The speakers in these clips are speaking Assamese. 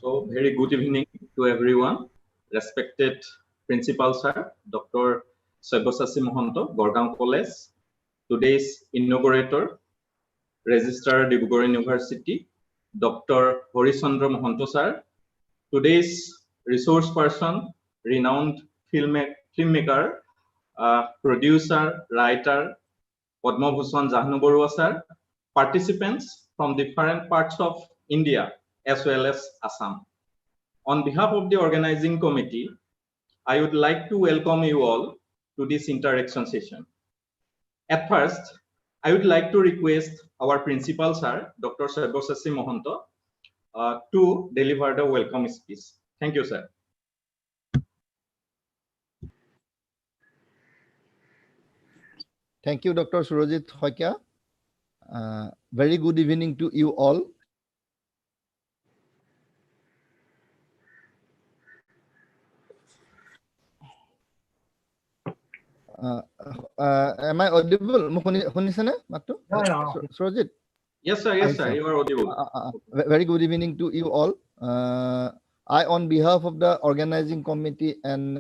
So, very good evening to everyone. Respected Principal Sir, Dr. Saibasasi Mohanto, Gargaon College, today's inaugurator, Registrar Dibrugarh University, Dr. Horichandra Mohanto Sir, today's resource person, renowned filmmaker, producer, writer, PADMA BHUSAN JAHNU BARUA Sir, participants from different parts of India as well as Assam. On behalf of the organizing committee, I would like to welcome you all to this interaction session. At first, I would like to request our principal sir, Dr. Saibasasi Mohanto, to deliver the welcome speech. Thank you, sir. Thank you, Dr. Surojit Hokia. Very good evening to you all. Am I audible? Surojit? Yes, sir. Yes, sir. You are audible. Very good evening to you all. I, on behalf of the organizing committee and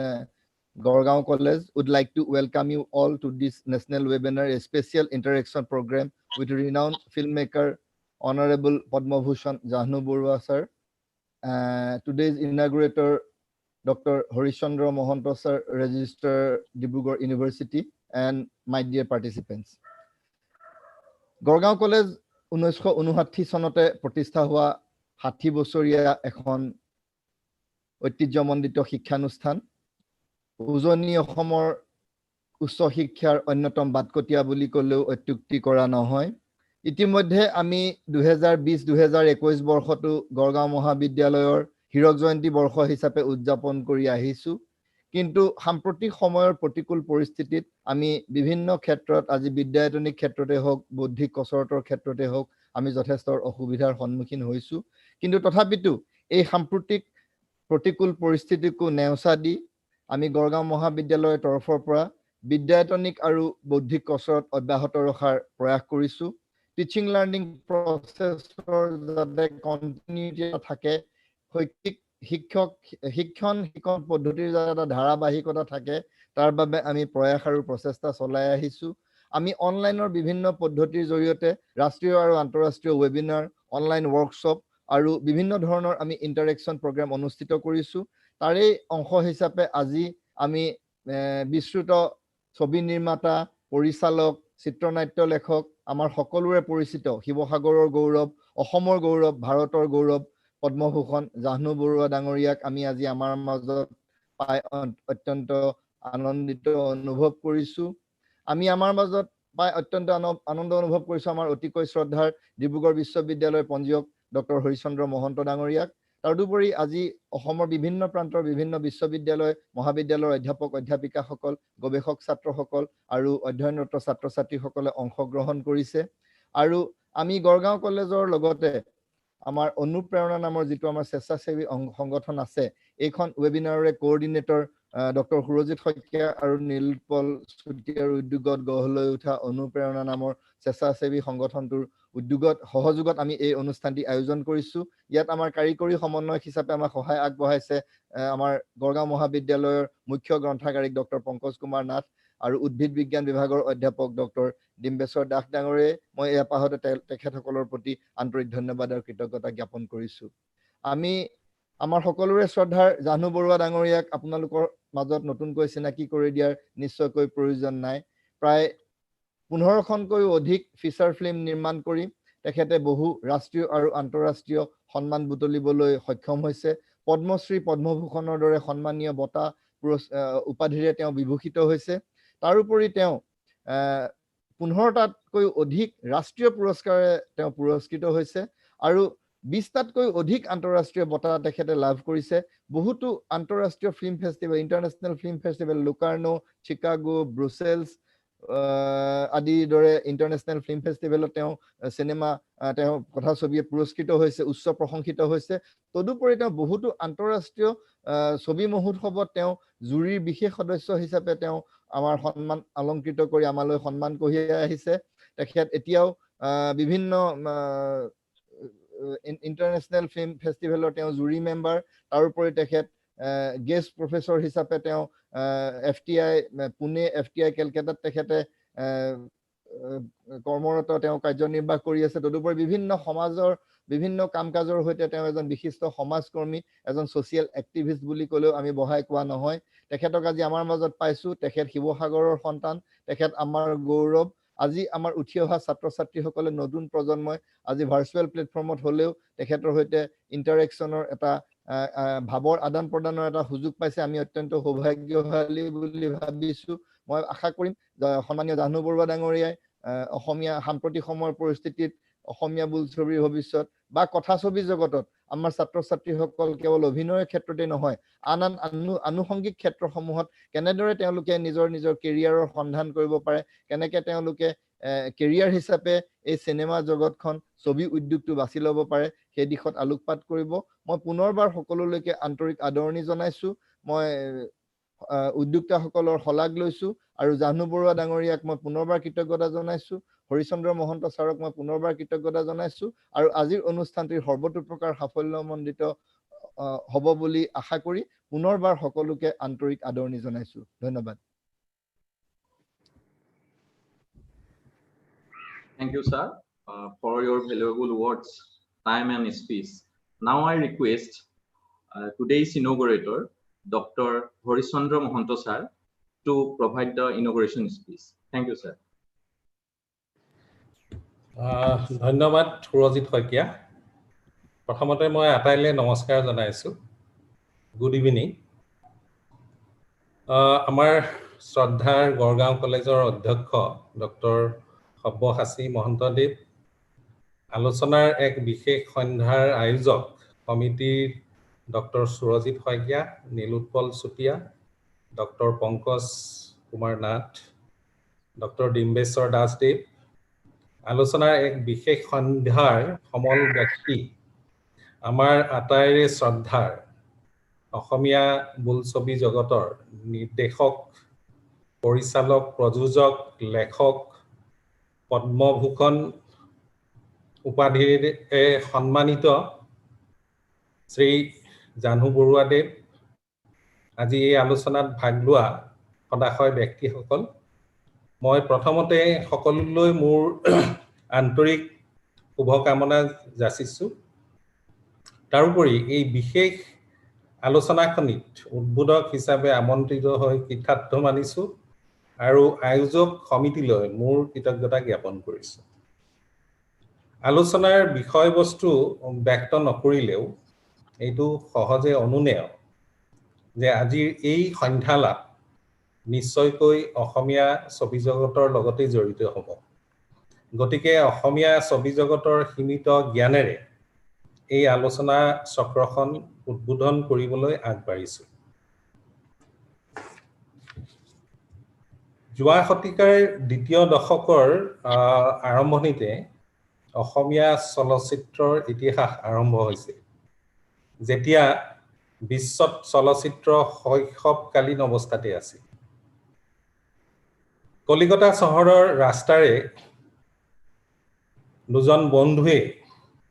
Gargaon College, would like to welcome you all to this national webinar, a special interaction program with renowned filmmaker, Honorable PADMA BHUSAN JAHNU BARUA sir. Today's inaugurator, Dr. Horichandra Mohanto sir, Registrar Dibrugarh University, and my dear participants. Gargaon College 1959 চনতে প্ৰতিষ্ঠা হোৱা 60 বছৰীয়া এখন ঐতিহ্যমণ্ডিত শিক্ষানুষ্ঠান উজনি অসমৰ উচ্চ শিক্ষাৰ অন্যতম বাটকটীয়া বুলি ক'লেও অত্যুক্তি কৰা নহয়। ইতিমধ্যে আমি 2020-2021 বৰ্ষটো গড়গাঁও মহাবিদ্যালয়ৰ হীৰক জয়ন্তী বৰ্ষ হিচাপে উদযাপন কৰি আহিছো। কিন্তু সাম্প্ৰতিক সময়ৰ প্ৰতিকূল পৰিস্থিতিত আমি বিভিন্ন ক্ষেত্ৰত আজি বিদ্যায়তনিক ক্ষেত্ৰতে হওক বৌদ্ধিক কসৰতৰ ক্ষেত্ৰতে হওক আমি যথেষ্ট অসুবিধাৰ সন্মুখীন হৈছো। কিন্তু তথাপিতো এই সাম্প্ৰতিক প্ৰতিকূল পৰিস্থিতিকো নেওচা দি আমি গড়গাঁও মহাবিদ্যালয়ৰ তৰফৰ পৰা বিদ্যায়তনিক আৰু বৌদ্ধিক কসৰত অব্যাহত ৰখাৰ প্ৰয়াস কৰিছো। টিচিং লাৰ্নিং প্ৰচেছৰ যাতে কন্টিনিউটি থাকে, শৈক্ষিক শিক্ষণ পদ্ধতিৰ যাতে ধাৰাবাহিকতা থাকে, তাৰ বাবে আমি প্ৰয়াস আৰু প্ৰচেষ্টা চলাই আহিছো। আমি অনলাইনৰ বিভিন্ন পদ্ধতিৰ জৰিয়তে ৰাষ্ট্ৰীয় আৰু আন্তঃৰাষ্ট্ৰীয় ৱেবিনাৰ, অনলাইন ৱৰ্কশ্বপ আৰু বিভিন্ন ধৰণৰ আমি ইণ্টাৰেকশ্যন প্ৰগ্ৰাম অনুষ্ঠিত কৰিছো। তাৰে অংশ হিচাপে আজি আমি বিস্তৃত ছবি নিৰ্মাতা, পৰিচালক, চিত্ৰনাট্য লেখক, আমাৰ সকলোৰে পৰিচিত শিৱসাগৰৰ গৌৰৱ, অসমৰ গৌৰৱ, ভাৰতৰ গৌৰৱ পদ্মভূষণ জাহ্নু বৰুৱা ডাঙৰীয়াক আমি আজি আমাৰ মাজত পাই অত্যন্ত আনন্দিত অনুভৱ কৰিছো। আমি আমাৰ মাজত পাই অত্যন্ত আনন্দ অনুভৱ কৰিছো আমাৰ অতিকৈ শ্ৰদ্ধাৰ ডিব্ৰুগড় বিশ্ববিদ্যালয়ৰ পঞ্জীয়ক ডক্টৰ হৰিচন্দ্ৰ মহন্ত ডাঙৰীয়াক। তাৰোপৰি আজি অসমৰ বিভিন্ন প্ৰান্তৰ বিভিন্ন বিশ্ববিদ্যালয়, মহাবিদ্যালয়ৰ অধ্যাপক অধ্যাপিকাসকল, গৱেষক ছাত্ৰসকল আৰু অধ্যয়নৰত ছাত্ৰ ছাত্ৰীসকলে অংশগ্ৰহণ কৰিছে। আৰু আমি গড়গাঁও কলেজৰ লগতে আমাৰ অনুপ্ৰেৰণা নামৰ যিটো আমাৰ স্বেচ্ছাসেৱী সংগঠন আছে, এইখন ৱেবিনাৰৰে কোঅৰ্ডিনেটৰ ডক্টৰ সুৰজিৎ শইকীয়া আৰু নীলপল চুতীয়াৰ উদ্যোগত গঢ় লৈ উঠা অনুপ্ৰেৰণা নামৰ স্বেচ্ছাসেৱী সংগঠনটোৰ উদ্যোগত সহযোগত আমি এই অনুষ্ঠানটি আয়োজন কৰিছো। ইয়াত আমাৰ কাৰিকৰী সমন্বয়ক হিচাপে আমাক সহায় আগবঢ়াইছে আমাৰ গড়গাঁও মহাবিদ্যালয়ৰ মুখ্য গ্ৰন্থাগাৰিক ডক্টৰ পংকজ কুমাৰ নাথ আৰু উদ্ভিদ বিজ্ঞান বিভাগৰ অধ্যাপক ডক্টৰ ডিম্বেশ্বৰ দাস ডাঙৰে। মই এই আপাহতে তেখেতসকলৰ প্ৰতি আন্তৰিক ধন্যবাদ আৰু কৃতজ্ঞতা জ্ঞাপন কৰিছো। আমি আমাৰ সকলোৰে শ্ৰদ্ধাৰ জাহ্নু বৰুৱা ডাঙৰীয়াক আপোনালোকৰ মাজত নতুনকৈ চিনাকি কৰি দিয়াৰ নিশ্চয়কৈ প্ৰয়োজন নাই। প্ৰায় 15খনকৈ অধিক ফিচাৰ ফিল্ম নিৰ্মাণ কৰি তেখেতে বহু ৰাষ্ট্ৰীয় আৰু আন্তঃৰাষ্ট্ৰীয় সন্মান বুটলিবলৈ সক্ষম হৈছে। পদ্মশ্ৰী, পদ্মভূষণৰ দৰে সন্মানীয় বঁটা উপাধিৰে তেওঁ বিভূষিত হৈছে। তাৰোপৰি তেওঁ 15টাতকৈ অধিক ৰাষ্ট্ৰীয় পুৰস্কাৰে তেওঁ পুৰস্কৃত হৈছে আৰু 20টাতকৈ অধিক আন্তঃৰাষ্ট্ৰীয় বঁটা তেখেতে লাভ কৰিছে। বহুতো আন্তঃৰাষ্ট্ৰীয় film festival, international film festival, Locarno, Chicago, Brussels আদিৰ দৰে ইণ্টাৰনেশ্যনেল ফিল্ম ফেষ্টিভেলত তেওঁ চিনেমা, তেওঁ কথাছবিয়ে পুৰস্কৃত হৈছে, উচ্চ প্ৰশংসিত হৈছে। তদুপৰি তেওঁ বহুতো আন্তঃৰাষ্ট্ৰীয় ছবি মহোৎসৱত তেওঁ জুৰীৰ বিশেষ সদস্য হিচাপে তেওঁ আমাৰ সন্মান অলংকৃত কৰি আমালৈ সন্মান কঢ়িয়াই আহিছে। তেখেত এতিয়াও বিভিন্ন ইন্টাৰনেশ্যনেল ফিল্ম ফেষ্টিভেলৰ তেওঁ জুৰি মেম্বাৰ তাৰোপৰি তেখেত গেষ্ট প্ৰফেসৰ হিচাপে তেওঁ FTI পুনে FTI কেলকাতাত তেখেতে কৰ্মৰত তেওঁ কাৰ্যনিৰ্বাহ কৰি আছে তদুপৰি বিভিন্ন সমাজৰ বিভিন্ন কাম-কাজৰ হৈতে তেওঁ এজন বিশিষ্ট সমাজকৰ্মী এজন সোশিয়েল এক্টিভিষ্ট বুলি কলেও আমি বহাই কোৱা নহয় তেখেতক আজি আমাৰ মাজত পাইছো তেখেত শিৱসাগৰৰ সন্তান তেখেত আমাৰ গৌৰৱ আজি আমাৰ উঠি অহা ছাত্ৰ-ছাত্ৰীসকলে নতুন প্ৰজন্মই আজি ভাৰ্চুৱেল প্লেটফৰ্মত হলেও তেখেতৰ হৈতে ইন্টাৰেকচনৰ এটা ভাবৰ আদান প্ৰদানৰ এটা সুযোগ পাইছে আমি অত্যন্ত সৌভাগ্যশালী বুলি ভাবিছো মই আশা কৰিম সন্মানীয় জাহ্নু বৰুৱা ডাঙৰীয়াই অসমীয়া সাম্প্ৰতিক সময়ৰ পৰিস্থিতিত অসমীয়া বোলছবিৰ ভৱিষ্যত বা কথা ছবি জগতত আমাৰ ছাত্ৰ-ছাত্ৰীসকল কেৱল অভিনয়ৰ ক্ষেত্ৰতে নহয় আন আনুষংগিক ক্ষেত্ৰসমূহত কেনেদৰে তেওঁলোকে নিজৰ কেৰিয়াৰৰ সন্ধান কৰিব পাৰে কেনেকৈ তেওঁলোকে কেৰিয়াৰ হিচাপে এই সিনেমা জগতখন ছবি উদ্যোগটো বাছি ল'ব পাৰে সেই দিশত আলোকপাত কৰিব মই পুনৰবাৰ সকলোলৈকে আন্তৰিক আদৰণি জনাইছো মই উদ্যোক্তাসকলৰ শলাগ লৈছো আৰু জাহ্নু বৰুৱা ডাঙৰীয়াক মই পুনৰবাৰ কৃতজ্ঞতা জনাইছো হৰিচন্দ্ৰ মহন্ত ছাৰক মই পুনৰবাৰ কৃতজ্ঞতা জনাইছো আৰু আজিৰ অনুষ্ঠানটিৰ সৰ্বতোপ্ৰকাৰ সাফল্যমণ্ডিত হ'ব বুলি আশা কৰি পুনৰবাৰ সকলোকে আন্তৰিক আদৰণি জনাইছো ধন্যবাদ Thank you, sir, for your valuable words, time and speech. Now I request today's inaugurator, Dr. Horisandra Mohanto sir, to provide the inauguration speech. Thank you, sir. ধন্যবাদ সুৰজিত শইকীয়া প্ৰথমতে মই আটাইলে নমস্কাৰ জনাইছো গুড ইভিনিং আমাৰ শ্ৰদ্ধাৰ গড়গাঁও কলেজৰ অধ্যক্ষ ডক্টৰ সব্যসাচী মহন্তদেৱ আলোচনাৰ এক বিশেষ সন্ধ্যাৰ আয়োজক কমিটিৰ doctor Surajit Saikia Nilotpal Chutia doctor Pankaj Kumar Nath doctor Dimbeswar দাসদেৱ আলোচনাৰ এক বিশেষ সন্ধ্যাৰ সমল ব্যক্তি আমাৰ আটাইৰে শ্ৰদ্ধাৰ অসমীয়া বোলছবি জগতৰ নিৰ্দেশক পৰিচালক প্ৰযোজক লেখক পদ্মভূষণ উপাধিৰে সন্মানিত শ্ৰী জাহ্নু বৰুৱা দেৱ আজি এই আলোচনাত ভাগ লোৱা সদাশয় ব্যক্তিসকল মই প্ৰথমতে সকলোলৈ মোৰ আন্তৰিক শুভকামনা যাচিছো তাৰোপৰি এই বিশেষ আলোচনাখনিত উদ্বোধক হিচাপে আমন্ত্ৰিত হৈ কৃতাৰ্থ মানিছো আৰু আয়োজক সমিতিলৈ মোৰ কৃতজ্ঞতা জ্ঞাপন কৰিছো আলোচনাৰ বিষয়বস্তু ব্যক্ত নকৰিলেও এইটো সহজে অনুমেয় যে আজিৰ এই সন্ধ্যালাপ নিশ্চয়কৈ অসমীয়া ছবি জগতৰ লগতে জড়িত হ'ব গতিকে অসমীয়া ছবি জগতৰ সীমিত জ্ঞানেৰে এই আলোচনা চক্ৰখন উদ্বোধন কৰিবলৈ আগবাঢ়িছো যোৱা শতিকাৰ দ্বিতীয় দশকৰ আৰম্ভণিতে অসমীয়া চলচ্চিত্ৰৰ ইতিহাস আৰম্ভ হৈছিল যেতিয়া বিশ্বত চলচ্চিত্ৰ শৈশৱকালীন অৱস্থাতে আছিল কলিকতা চহৰৰ ৰাস্তাৰে দুজন বন্ধুৱে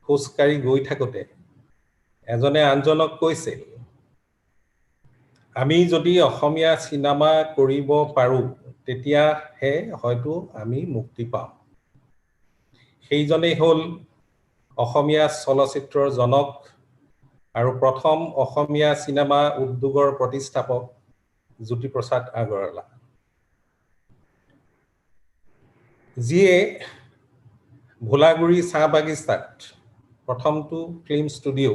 খোজকাঢ়ি গৈ থাকোতে এজনে আনজনক কৈছিল আমি যদি অসমীয়া সিনেমা কৰিব পাৰো তেতিয়াহে হয়তো আমি মুক্তি পাম সেইজনেই হ'ল অসমীয়া চলচ্চিত্ৰৰ জনক আৰু প্ৰথম অসমীয়া সিনেমা উদ্যোগৰ প্ৰতিষ্ঠাপক জ্যোতিপ্ৰসাদ আগৰৱালা যিয়ে ভোলাগুৰি চাহ বাগিচাত প্ৰথমটো ফিল্ম ষ্টুডিঅ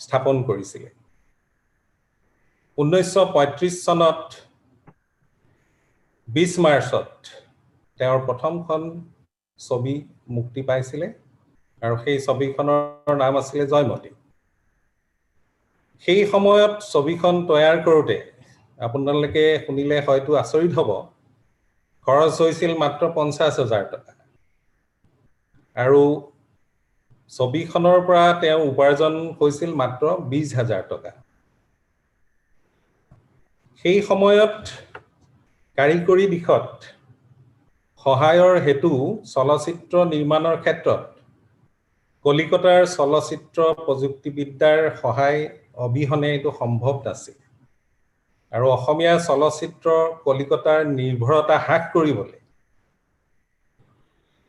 স্থাপন কৰিছিল 1935 চনত 20 মাৰ্চত তেওঁৰ প্ৰথমখন ছবি মুক্তি পাইছিল আৰু সেই ছবিখনৰ নাম আছিল জয়মতী সেই সময়ত ছবিখন তৈয়াৰ কৰোতে আপোনালোকে শুনিলে হয়তো আচৰিত হ'ব খৰচ হৈছিল মাত্ৰ 50,000 টকা আৰু ছবিখনৰ পৰা তেওঁ উপাৰ্জন হৈছিল মাত্ৰ 20,000 টকা সেই সময়ত কাৰিকৰী দিশত সহায়ৰ হেতু চলচ্চিত্ৰ নিৰ্মাণৰ ক্ষেত্ৰত কলিকতাৰ চলচ্চিত্ৰ প্ৰযুক্তিবিদ্যাৰ সহায় অবিহনে এইটো সম্ভৱ নাছিল আৰু অসমীয়া চলচ্চিত্ৰ কলিকতাৰ নিৰ্ভৰতা হ্ৰাস কৰিবলৈ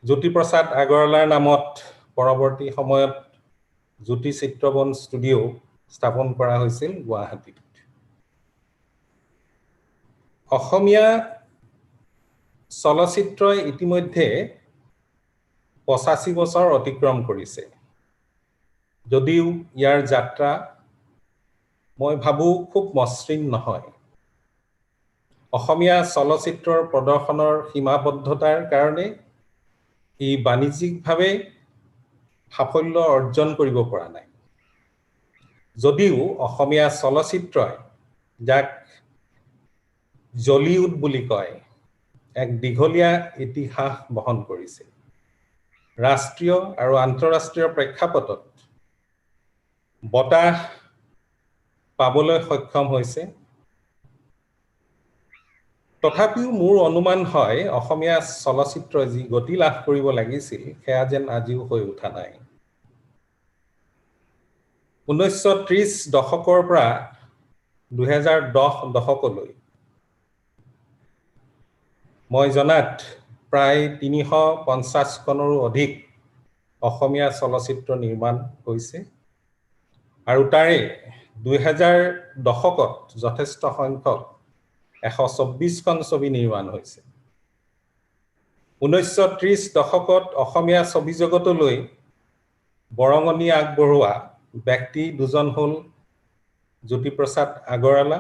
জ্যোতিপ্ৰসাদ আগৰৱালাৰ নামত পৰৱৰ্তী সময়ত জ্যোতি চিত্ৰবন ষ্টুডিঅ' স্থাপন কৰা হৈছিল গুৱাহাটীত অসমীয়া চলচ্চিত্ৰই ইতিমধ্যে 85 বছৰ অতিক্ৰম কৰিছে যদিও ইয়াৰ যাত্ৰা মই ভাবো খুব মসৃণ নহয় অসমীয়া চলচ্চিত্ৰৰ প্ৰদৰ্শনৰ সীমাবদ্ধতাৰ কাৰণে ই বাণিজ্যিকভাৱে সাফল্য অৰ্জন কৰিব পৰা নাই যদিও অসমীয়া চলচ্চিত্ৰই যাক জলিউড বুলি কয় এক দীঘলীয়া ইতিহাস বহন কৰিছে ৰাষ্ট্ৰীয় আৰু আন্তঃৰাষ্ট্ৰীয় প্ৰেক্ষাপটত বঁটা পাবলৈ সক্ষম হৈছে তথাপিও মোৰ অনুমান হয় অসমীয়া চলচ্চিত্ৰই যি গতি লাভ কৰিব লাগিছিল সেয়া যেন আজিও হৈ উঠা নাই 1930 দশকৰ পৰা 2010 দশকলৈ মই জনাত প্ৰায় 350 খনৰো অধিক অসমীয়া চলচ্চিত্ৰ নিৰ্মাণ হৈছে আৰু তাৰে 2000 দশকত যথেষ্ট সংখ্যক 124 খন ছবি নিৰ্মাণ হৈছে 1930 দশকত অসমীয়া ছবি জগতলৈ বৰঙণি আগবঢ়োৱা ব্যক্তি দুজন হ'ল জ্যোতিপ্ৰসাদ আগৰৱালা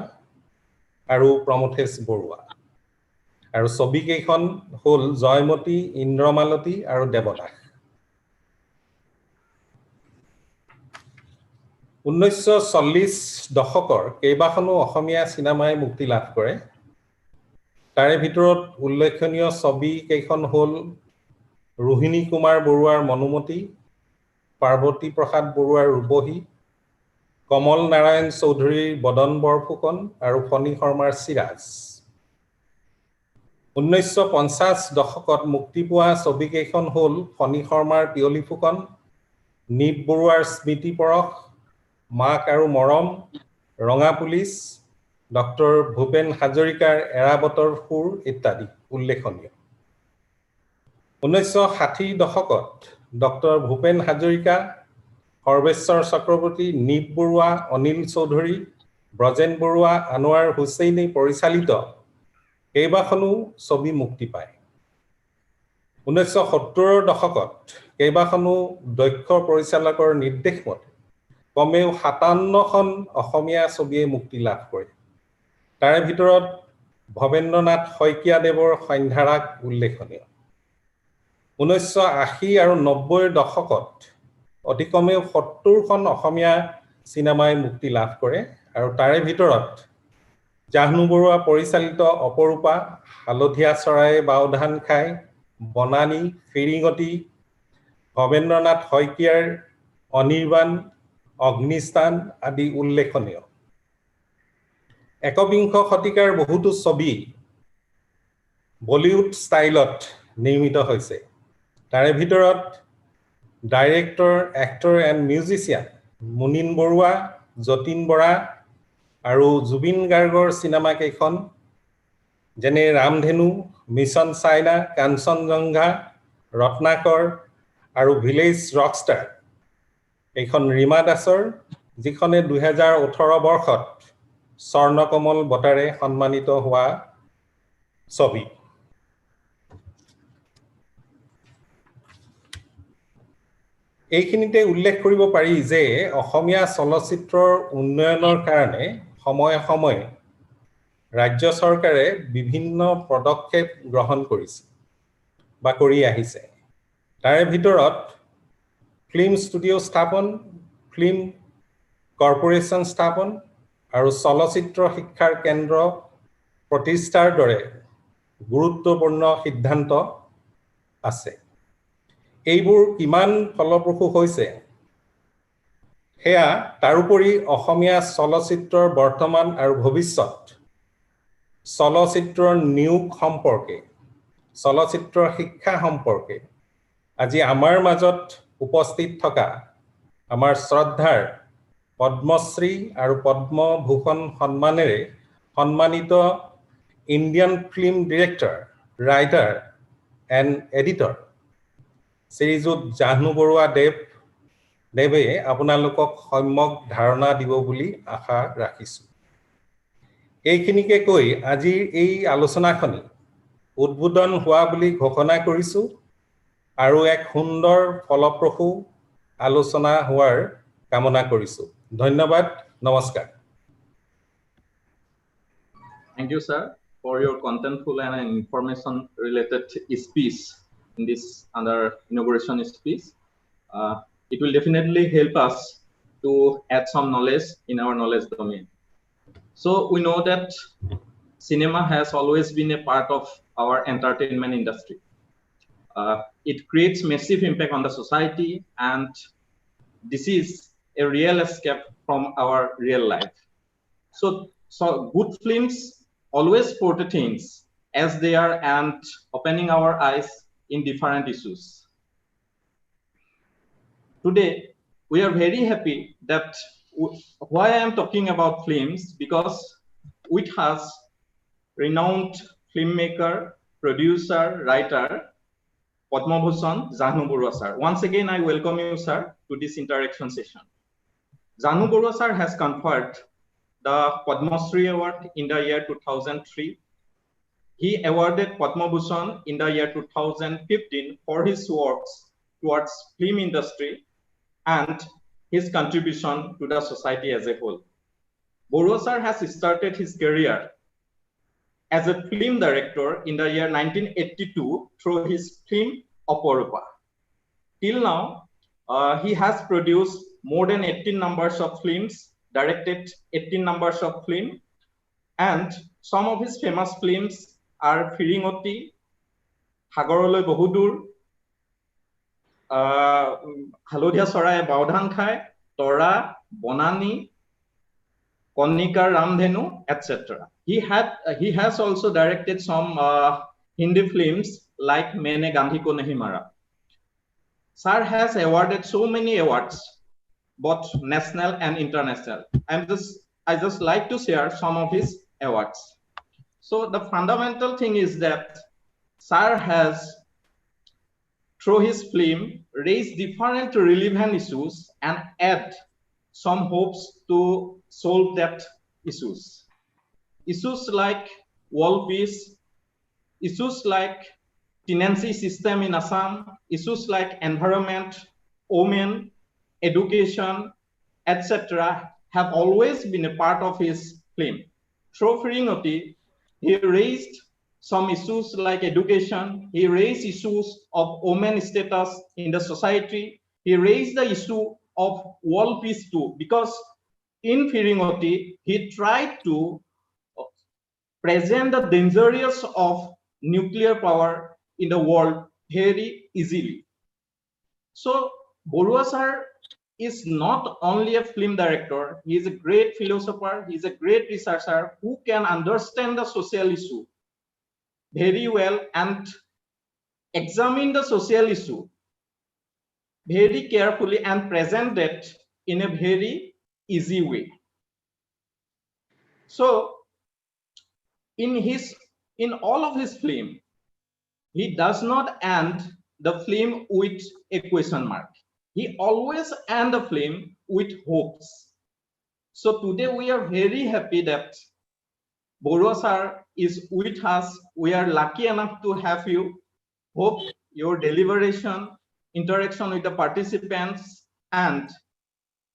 আৰু প্ৰমথেশ বৰুৱা আৰু ছবি কেইখন হ'ল জয়মতী ইন্দ্ৰমালতী আৰু দেৱদাস 1940 দশকৰ কেইবাখনো অসমীয়া চিনেমাই মুক্তি লাভ কৰে তাৰে ভিতৰত উল্লেখনীয় ছবি কেইখন হ'ল ৰোহিণী কুমাৰ বৰুৱাৰ মনুমতী পাৰ্বতী প্ৰসাদ বৰুৱাৰ ৰূপহী কমল নাৰায়ণ চৌধুৰীৰ বদন বৰফুকন আৰু ফণী শৰ্মাৰ চিৰাজ 1950 দশকত মুক্তি পোৱা ছবি কেইখন হ'ল ফণী শৰ্মাৰ পিয়লি ফুকন নীপ বৰুৱাৰ স্মৃতি পৰশ মাক আৰু মৰম ৰঙা পুলিচ ডক্টৰ ভূপেন হাজৰিকাৰ এৰাবতৰ সুৰ ইত্যাদি উল্লেখনীয় 1960 দশকত ডক্টৰ ভূপেন হাজৰিকা সৰ্বেশ্বৰ চক্ৰৱৰ্তী নীপ বৰুৱা অনিল চৌধুৰী ব্ৰজেন বৰুৱা আনোৱাৰ হুছেইনি পৰিচালিত কেইবাখনো ছবি মুক্তি পায় 1970 দশকত কেইবাখনো দক্ষ পৰিচালকৰ নিৰ্দেশ মতে কমেও 57খন অসমীয়া ছবিয়ে মুক্তি লাভ কৰে তাৰে ভিতৰত ভৱেন্দ্ৰনাথ শইকীয়াদেৱৰ সন্ধ্যাৰাগ উল্লেখনীয় 1980 আৰু 90 দশকত অতি কমেও 70খন অসমীয়া চিনেমাই মুক্তি লাভ কৰে আৰু তাৰে ভিতৰত জাহ্নু বৰুৱা পৰিচালিত অপৰূপা হালধীয়া চৰাই বাওধান খাই বনানী ফিৰিঙতি ভৱেন্দ্ৰনাথ শইকীয়াৰ অনিৰ্বাণ অগ্নিস্থান আদি উল্লেখনীয় একবিংশ শতিকাৰ বহুতো ছবি বলিউড ষ্টাইলত নিৰ্মিত হৈছে তাৰে ভিতৰত director actor and musician Munin Baruah Jatin Bora আৰু জুবিন গাৰ্গৰ চিনেমা কেইখন যেনে ৰামধেনু মিছন চাইনা কাঞ্চনজংঘা ৰত্নাকৰ আৰু ভিলেজ ৰকষ্টাৰ এইখন ৰীমা দাসৰ যিখনে 2018 বৰ্ষত স্বৰ্ণকমল বঁটাৰে সন্মানিত হোৱা ছবি এইখিনিতে উল্লেখ কৰিব পাৰি যে অসমীয়া চলচ্চিত্ৰৰ উন্নয়নৰ কাৰণে সময়ে সময়ে ৰাজ্য চৰকাৰে বিভিন্ন পদক্ষেপ গ্ৰহণ কৰিছে বা কৰি আহিছে তাৰে ভিতৰত ফিল্ম ষ্টুডিঅ' স্থাপন ফিল্ম কৰ্পোৰেশ্যন স্থাপন আৰু চলচ্চিত্ৰ শিক্ষাৰ কেন্দ্ৰ প্ৰতিষ্ঠাৰ দৰে গুৰুত্বপূৰ্ণ সিদ্ধান্ত আছে এইবোৰ কিমান ফলপ্ৰসূ হৈছে সেয়া তাৰোপৰি অসমীয়া চলচ্চিত্ৰৰ বৰ্তমান আৰু ভৱিষ্যত চলচ্চিত্ৰৰ নিয়োগ সম্পৰ্কে চলচ্চিত্ৰৰ শিক্ষা সম্পৰ্কে আজি আমাৰ মাজত উপস্থিত থকা আমাৰ শ্ৰদ্ধাৰ পদ্মশ্ৰী আৰু পদ্ম ভূষণ সন্মানেৰে সন্মানিত Indian film director, writer and editor Srijut Jahnu Barua দেৱে আপোনালোকক সম্যক ধাৰণা দিব বুলি আশা ৰাখিছোঁ। এইখিনিকে কৈ আজিৰ এই আলোচনাখনি উদ্বোধন হোৱা বুলি ঘোষণা কৰিছোঁ আৰু এক সুন্দৰ ফলপ্ৰসূ আলোচনা হোৱাৰ কামনা কৰিছোঁ। ধন্যবাদ, নমস্কাৰ। Thank you, sir, for your contentful and information-related speech in this inauguration speech. It will definitely help us to add some knowledge in our knowledge domain. So we know that cinema has always been a part of our entertainment industry. It creates massive impact on the society, and this is a real escape from our real life. So good films always portray things as they are and opening our eyes in different issues. Today, we are very happy that why I am talking about films, because it has renowned filmmaker, producer, writer, Padma Bhusan Jahnu Barua sir. Once again, I welcome you, sir, to this interaction session. Jahnu Barua sir has conferred the Padma Shri Award in the year 2003. He awarded Padma Bhusan in the year 2015 for his works towards film industry and his contribution to the society as a whole. Barua sir has started his career as a film director in the year 1982 through his film Anuprerana. Till now, he has produced more than 18 numbers of films, directed 18 numbers of films, and some of his famous films are Firingoti, Hagoroloi Bohudur, Halodia Sorai Baudhan Khai, Tora, Bonani, Konika Ramdhenu, etc. He has also directed some Hindi films like Maine Gandhi Ko Nahi Mara. Sir has awarded so many awards, both national and international. I just like to share some of his awards. So the fundamental thing is that sir has, through his film, raised different relevant issues and add some hopes to solve that issues. Issues like world peace, issues like tenancy system in Assam, issues like environment, women, education, etc. have always been a part of his film. Through Firingoti, he raised some issues like education, he raised issues of women status in the society, he raised the issue of world peace too, because in Firingoti, he tried to present the dangers of nuclear power in the world very easily. So Barua sir is not only a film director, he is a great philosopher, he is a great researcher who can understand the social issue very well and examine the social issue very carefully and present it in a very easy way. So in all of his film, he does not end the film with a question mark. He always ends the film with hopes. So today we are very happy that Barua sir is with us. We are lucky enough to have you. Hope your deliberation, interaction with the participants, and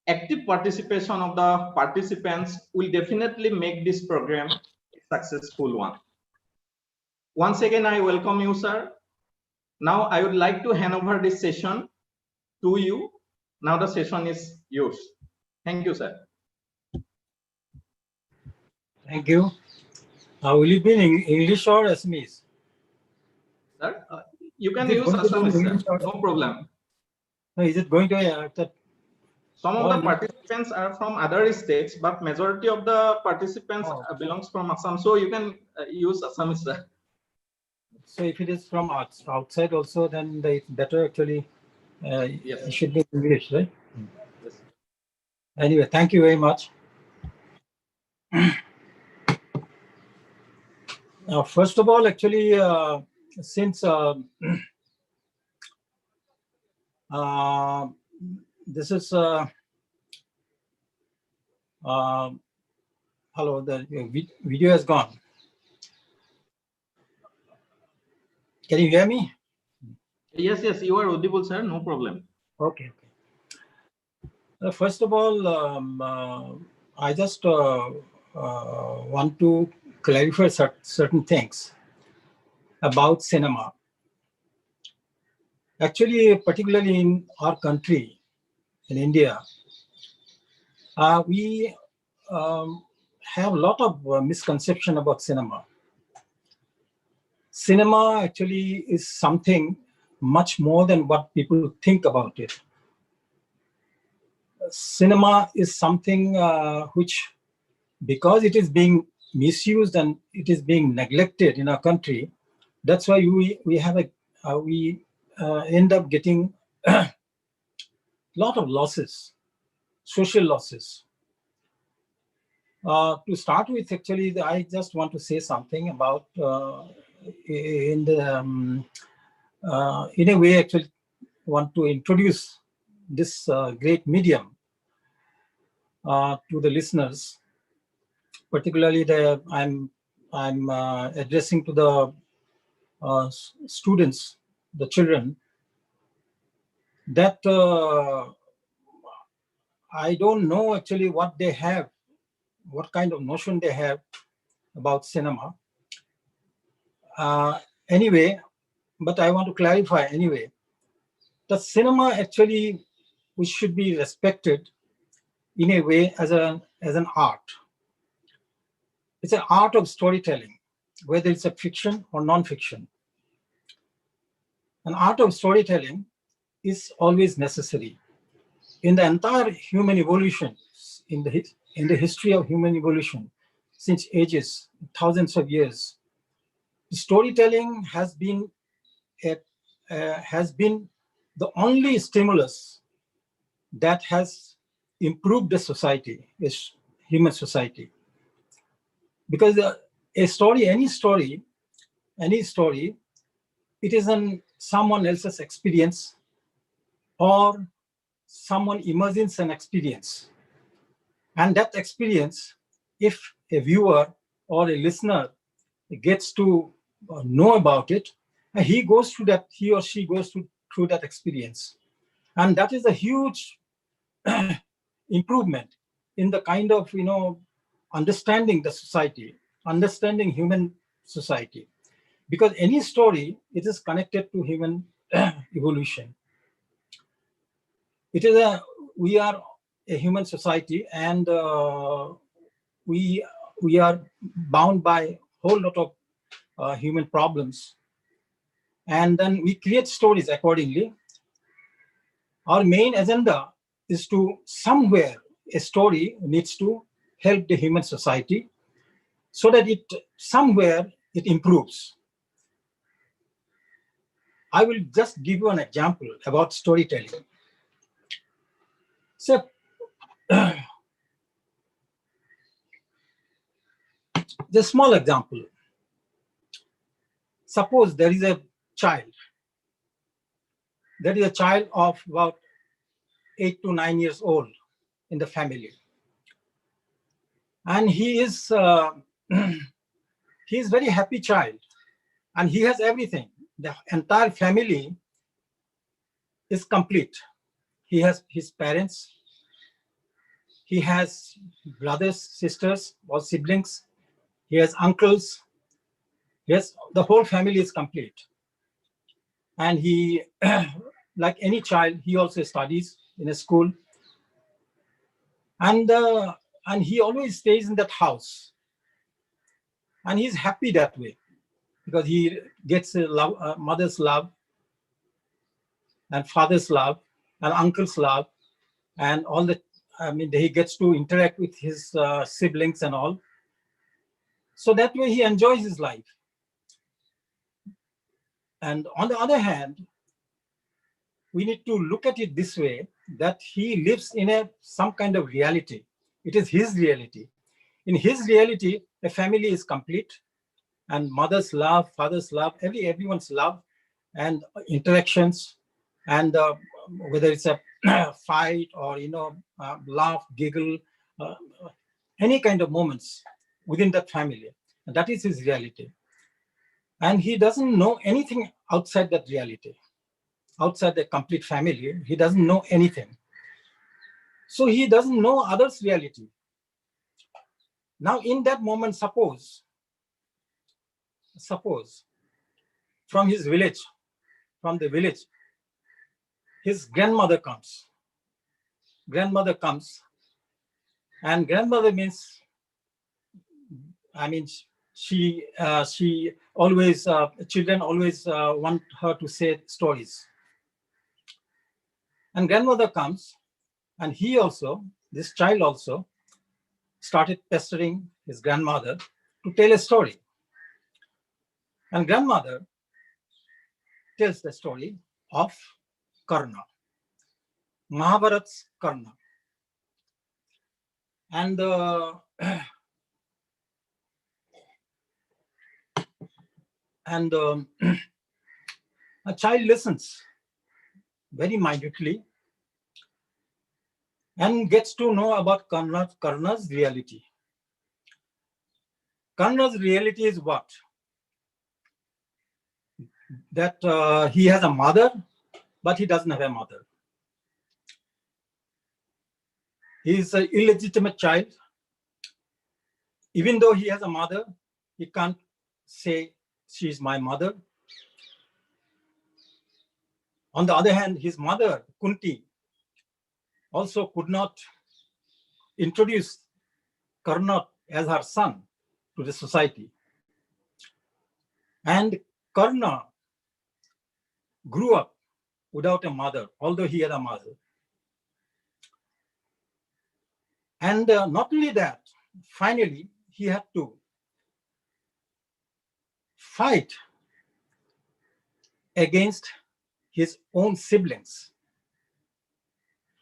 active participation of the participants will definitely make this program a successful one. Once again, I welcome you, sir. Now I would like to hand over this session to you. Now the session is yours. Thank you, sir. Thank you. Will it be in English or Assamese? Sir, you can use Assamese, sir. No problem. No, is it going to that? Some of the participants are from other states, but majority of the participants belongs from Assam. So you can use Assamese, sir. So if it is from outside also, then it's better actually Yes. It should be English, right? Yes. Anyway, thank you very much. Now, first of all, actually, since this is hello, the video has gone. Can you hear me? Yes, yes, you are audible, sir. No problem. Okay. First of all, I just want to clarify certain things about cinema. Actually, particularly in our country, in India, we have a lot of misconception about cinema. Cinema actually is something much more than what people think about it. Cinema is something which, because it is being misused and it is being neglected in our country, that's why we have we end up getting a lot of losses, social losses. To start with, actually, I just want to say something about in a way, actually, want to introduce this great medium to the listeners. Particularly, I'm addressing to the students, the children, that I don't know actually what they have, what kind of notion they have about cinema. Anyway, but I want to clarify anyway. The cinema actually, which should be respected in a way as an art. It's an art of storytelling, whether it's a fiction or non-fiction. An art of storytelling is always necessary. In the entire human evolution, in the history of human evolution, since ages, thousands of years, storytelling has been the only stimulus that has improved the society, is human society. Because a story, any story, it is someone else's experience, or someone imagines an experience. And that experience, if a viewer or a listener gets to know about it, he or she goes through that experience. And that is a huge improvement in the kind of, understanding the society, understanding human society. Because any story, it is connected to human evolution. We are a human society, and we are bound by a whole lot of human problems. And then we create stories accordingly. Our main agenda is to somewhere a story needs to help the human society so that somewhere it improves. I will just give you an example about storytelling. So, the small example. Suppose there is a child. There is a child of about 8 to 9 years old in the family. And he is he is very happy child, and he has everything. The entire family is complete. He has his parents, he has brothers, sisters, or siblings, he has uncles. Yes, the whole family is complete. And he, like any child, he also studies in a school. And he always stays in that house. And he's happy that way, because he gets mother's love, and father's love, and uncle's love, and all the, he gets to interact with his siblings and all. So that way he enjoys his life. And on the other hand, we need to look at it this way, that he lives in some kind of reality. It is his reality. In his reality, a family is complete, and mother's love, father's love, everyone's love and interactions, and whether it's a fight or laugh, giggle, any kind of moments within that family. And that is his reality. And he doesn't know anything outside that reality. Outside the complete family, he doesn't know anything. So he doesn't know others' reality. Now in that moment, suppose from the village, his grandmother comes. And grandmother means, she always, children always want her to say stories. And grandmother comes, and this child also started pestering his grandmother to tell a story. And grandmother tells the story of Karna, Mahabharat's Karna. And a child listens very minutely and gets to know about Karna's reality. Karna's reality is what? That he has a mother, but he doesn't have a mother. He is an illegitimate child. Even though he has a mother, he can't say, she is my mother. On the other hand, his mother, Kunti, also could not introduce Karna as her son to the society. And Karna grew up without a mother, although he had a mother. And not only that, finally, he had to fight against his own siblings.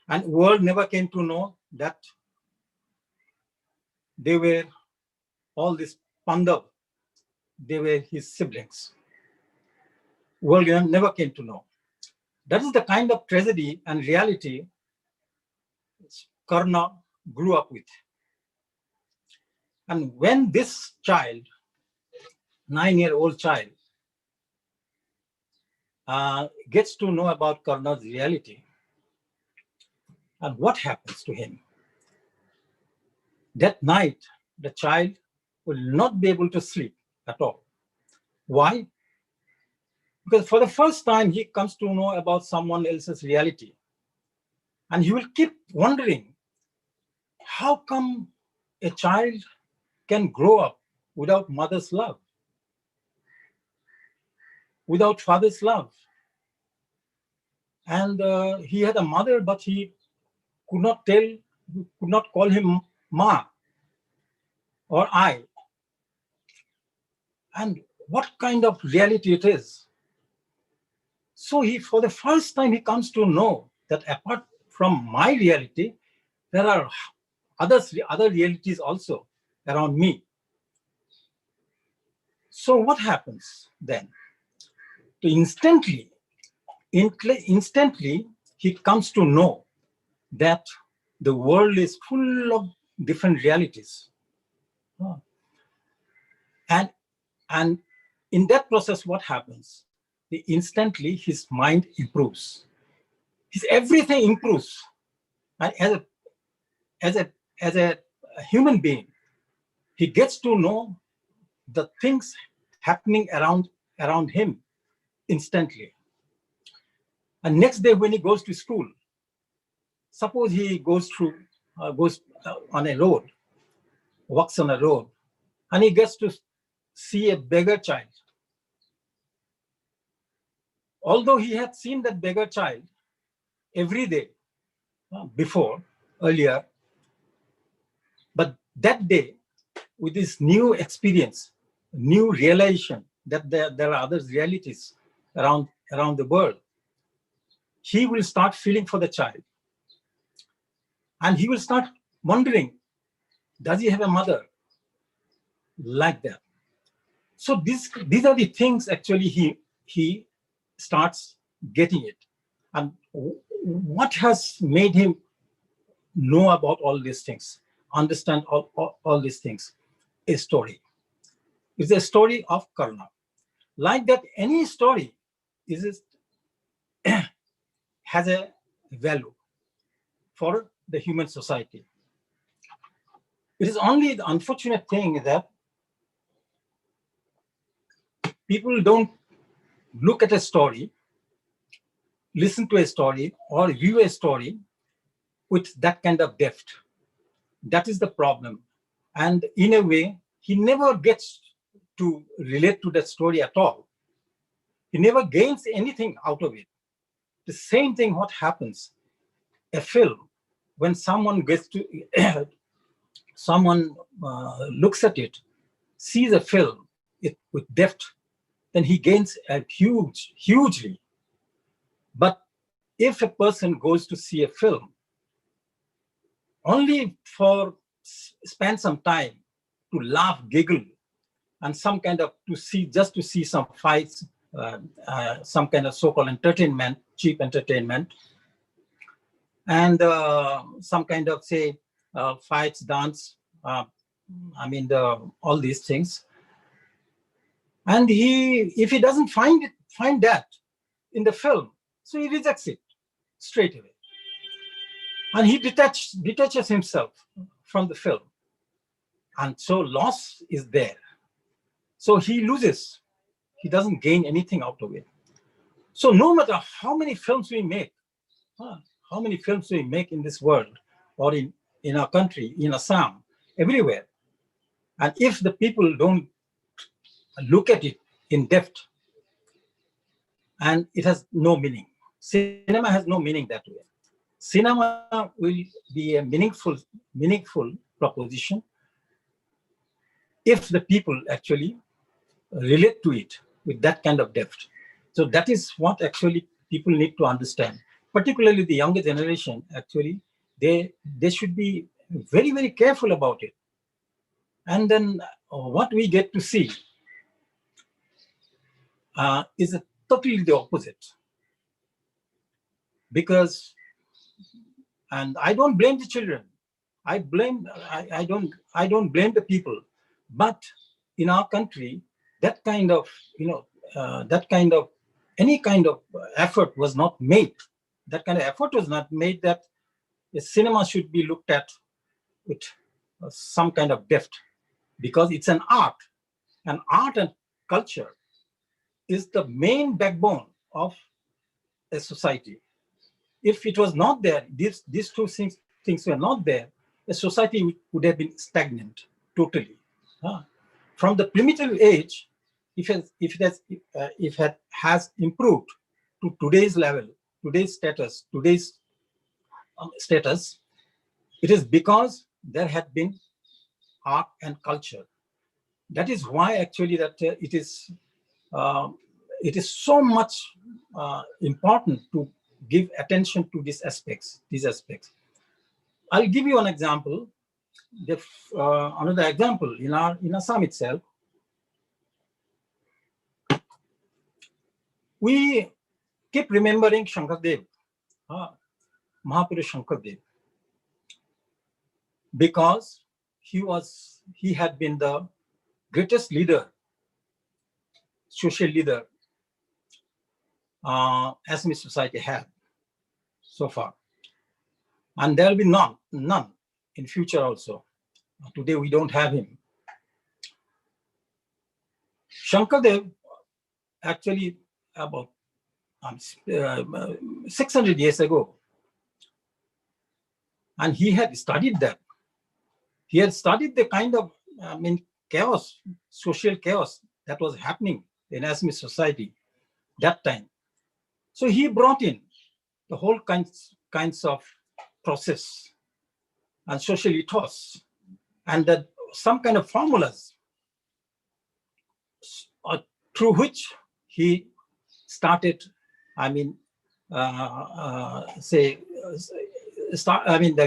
And world never came to know that they were all this Pandav, they were his siblings. World never came to know. That is the kind of tragedy and reality Karna grew up with. And when this child, 9-year-old child, gets to know about Karna's reality, and what happens to him? That night, the child will not be able to sleep at all. Why? Because for the first time, he comes to know about someone else's reality. And he will keep wondering, how come a child can grow up without mother's love, without father's love? And he had a mother, but he could not call him Ma or I. And what kind of reality it is? So for the first time, he comes to know that apart from my reality, there are other realities also around me. So what happens then? Instantly, he comes to know that the world is full of different realities. And in that process, what happens? Instantly, his mind improves. Everything improves. And as a human being, he gets to know the things happening around him instantly. And next day when he goes to school, suppose he goes on a road, walks on a road, and he gets to see a beggar child. Although he had seen that beggar child every day earlier, but that day, with this new experience, new realization that there are other realities around the world, he will start feeling for the child. And he will start wondering, does he have a mother? Like that. So these are the things actually he starts getting it. And what has made him know about all these things, understand all these things? A story. It's a story of karma. Like that, any story has a value for the human society. It is only the unfortunate thing that people don't look at a story, listen to a story, or view a story with that kind of depth. That is the problem. And in a way, he never gets to relate to that story at all. He never gains anything out of it. The same thing what happens, a film, when someone gets to, someone looks at it, sees a film with depth, then he gains a hugely. But if a person goes to see a film only for spend some time to laugh, giggle, and some kind of just to see some fights, some kind of so-called entertainment, cheap entertainment, and some kind of say fights, dance, I mean all these things. And if he doesn't find that in the film, so he rejects it straight away. And he detaches himself from the film. And so loss is there. So he loses. He doesn't gain anything out of it. So no matter how many films we make, in this world, or in our country, in Assam, everywhere, and if the people don't look at it in depth, and it has no meaning. Cinema has no meaning that way. Cinema will be a meaningful proposition if the people actually relate to it with that kind of depth. So that is what actually people need to understand, particularly the younger generation. Actually, they should be very, very careful about it. And then what we get to see is totally the opposite. Because, and I don't blame the children. I don't blame the people. But in our country, that kind of, any kind of effort was not made. That kind of effort was not made that the cinema should be looked at with some kind of depth, because it's an art. And art and culture is the main backbone of a society. If it was not there, these two things were not there, a society would have been stagnant totally. From the primitive age, if it has improved to today's level, today's status, it is because there had been art and culture. That is why actually that it is so much important to give attention to these aspects. I'll give you an example. Another example in Assam itself, we keep remembering Shankardev, Mahapurush Shankardev, because he had been the greatest leader, social leader, Assamese society had so far, and there will be none in future also. Today we don't have him. Shankardev actually about 600 years ago, and he had studied that. He had studied the kind of chaos, social chaos that was happening in Assamese society that time. So he brought in the whole kinds of process and social ethos, and that some kind of formulas through which he started,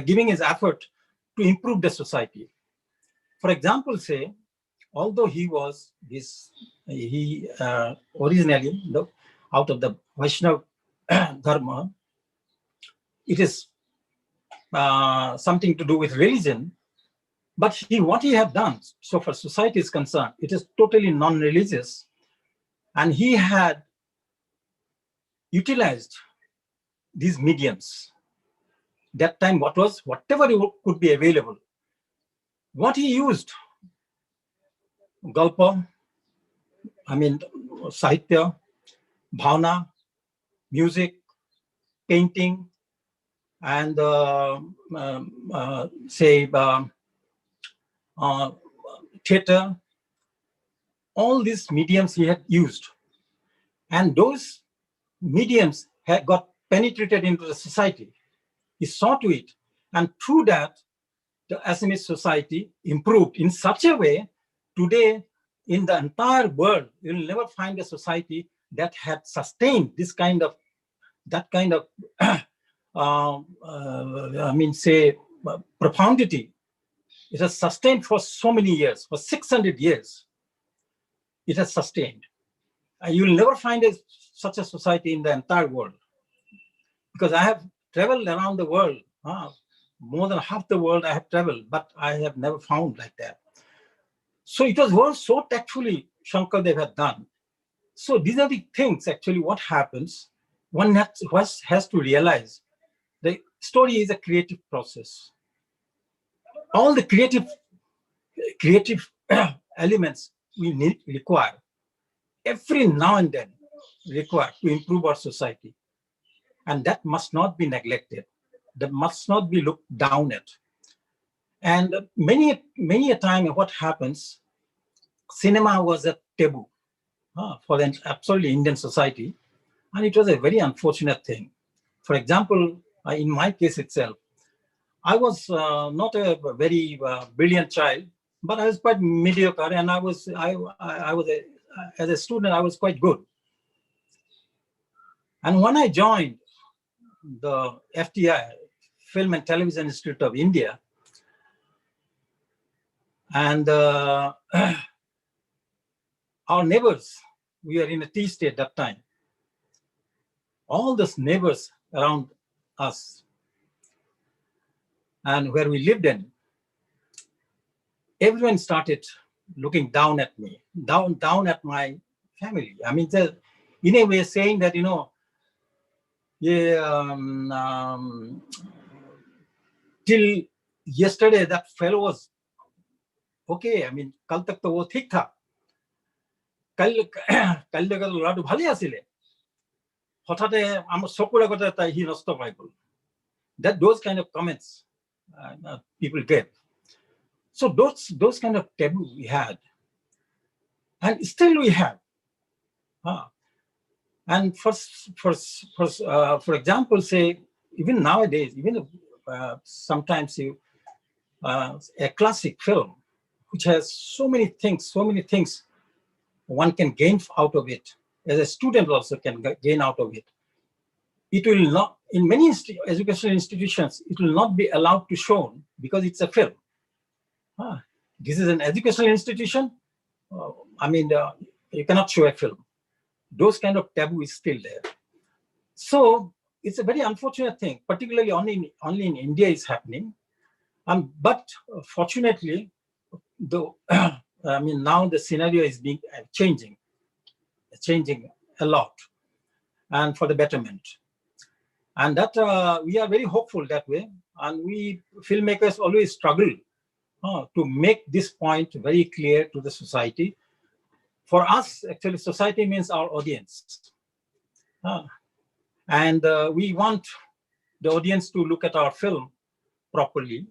giving his effort to improve the society. For example, say, although he originally out of the Vaishnava Dharma, it is something to do with religion, but what he had done, so far society is concerned, it is totally non-religious, and he had utilized these mediums. That time, whatever could be available, what he used, Galpa, Sahitya, Bhavna, music, painting, and theater, all these mediums he had used. And those mediums had got penetrated into the society. He saw to it, and through that, the Assamese society improved in such a way. Today, in the entire world, you will never find a society that had sustained profundity. It has sustained for so many years, for 600 years. It has sustained. You will never find such a society in the entire world. Because I have traveled around the world, more than half the world I have traveled, but I have never found like that. So it was so tactfully Shankardev had done. So these are the things, actually, what happens. One has to realize the story is a creative process. All the creative elements we require, every now and then require to improve our society. And that must not be neglected. That must not be looked down at. And many a time what happens, cinema was a taboo for the absolutely Indian society. And it was a very unfortunate thing. For example, in my case itself, I was not a very brilliant child, but I was quite mediocre, and as a student, I was quite good. And when I joined the FTI, Film and Television Institute of India, and our neighbors, we were in a tea state that time. All those neighbors around us and where we lived in, everyone started looking down at me, down at my family. I mean, in a way saying that, till yesterday, that fellow was okay. I mean, kal tak to wo thik tha. Kal lega to ladu bhale asile. Hotate amar sokur agate tai hi nosto pai gol. That those kind of comments people get. So those kind of taboo we had, and still we have. And for example, say even nowadays, even sometimes a classic film which has so many things one can gain out of it. As a student also can gain out of it. It will not, in many educational institutions, it will not be allowed to show because it's a film. This is an educational institution. You cannot show a film. Those kind of taboo is still there. So it's a very unfortunate thing, particularly only in India is happening. But fortunately, now the scenario is changing a lot, and for the betterment. And that we are very hopeful that way. And we filmmakers always struggle to make this point very clear to the society. For us, actually, society means our audience. And we want the audience to look at our film properly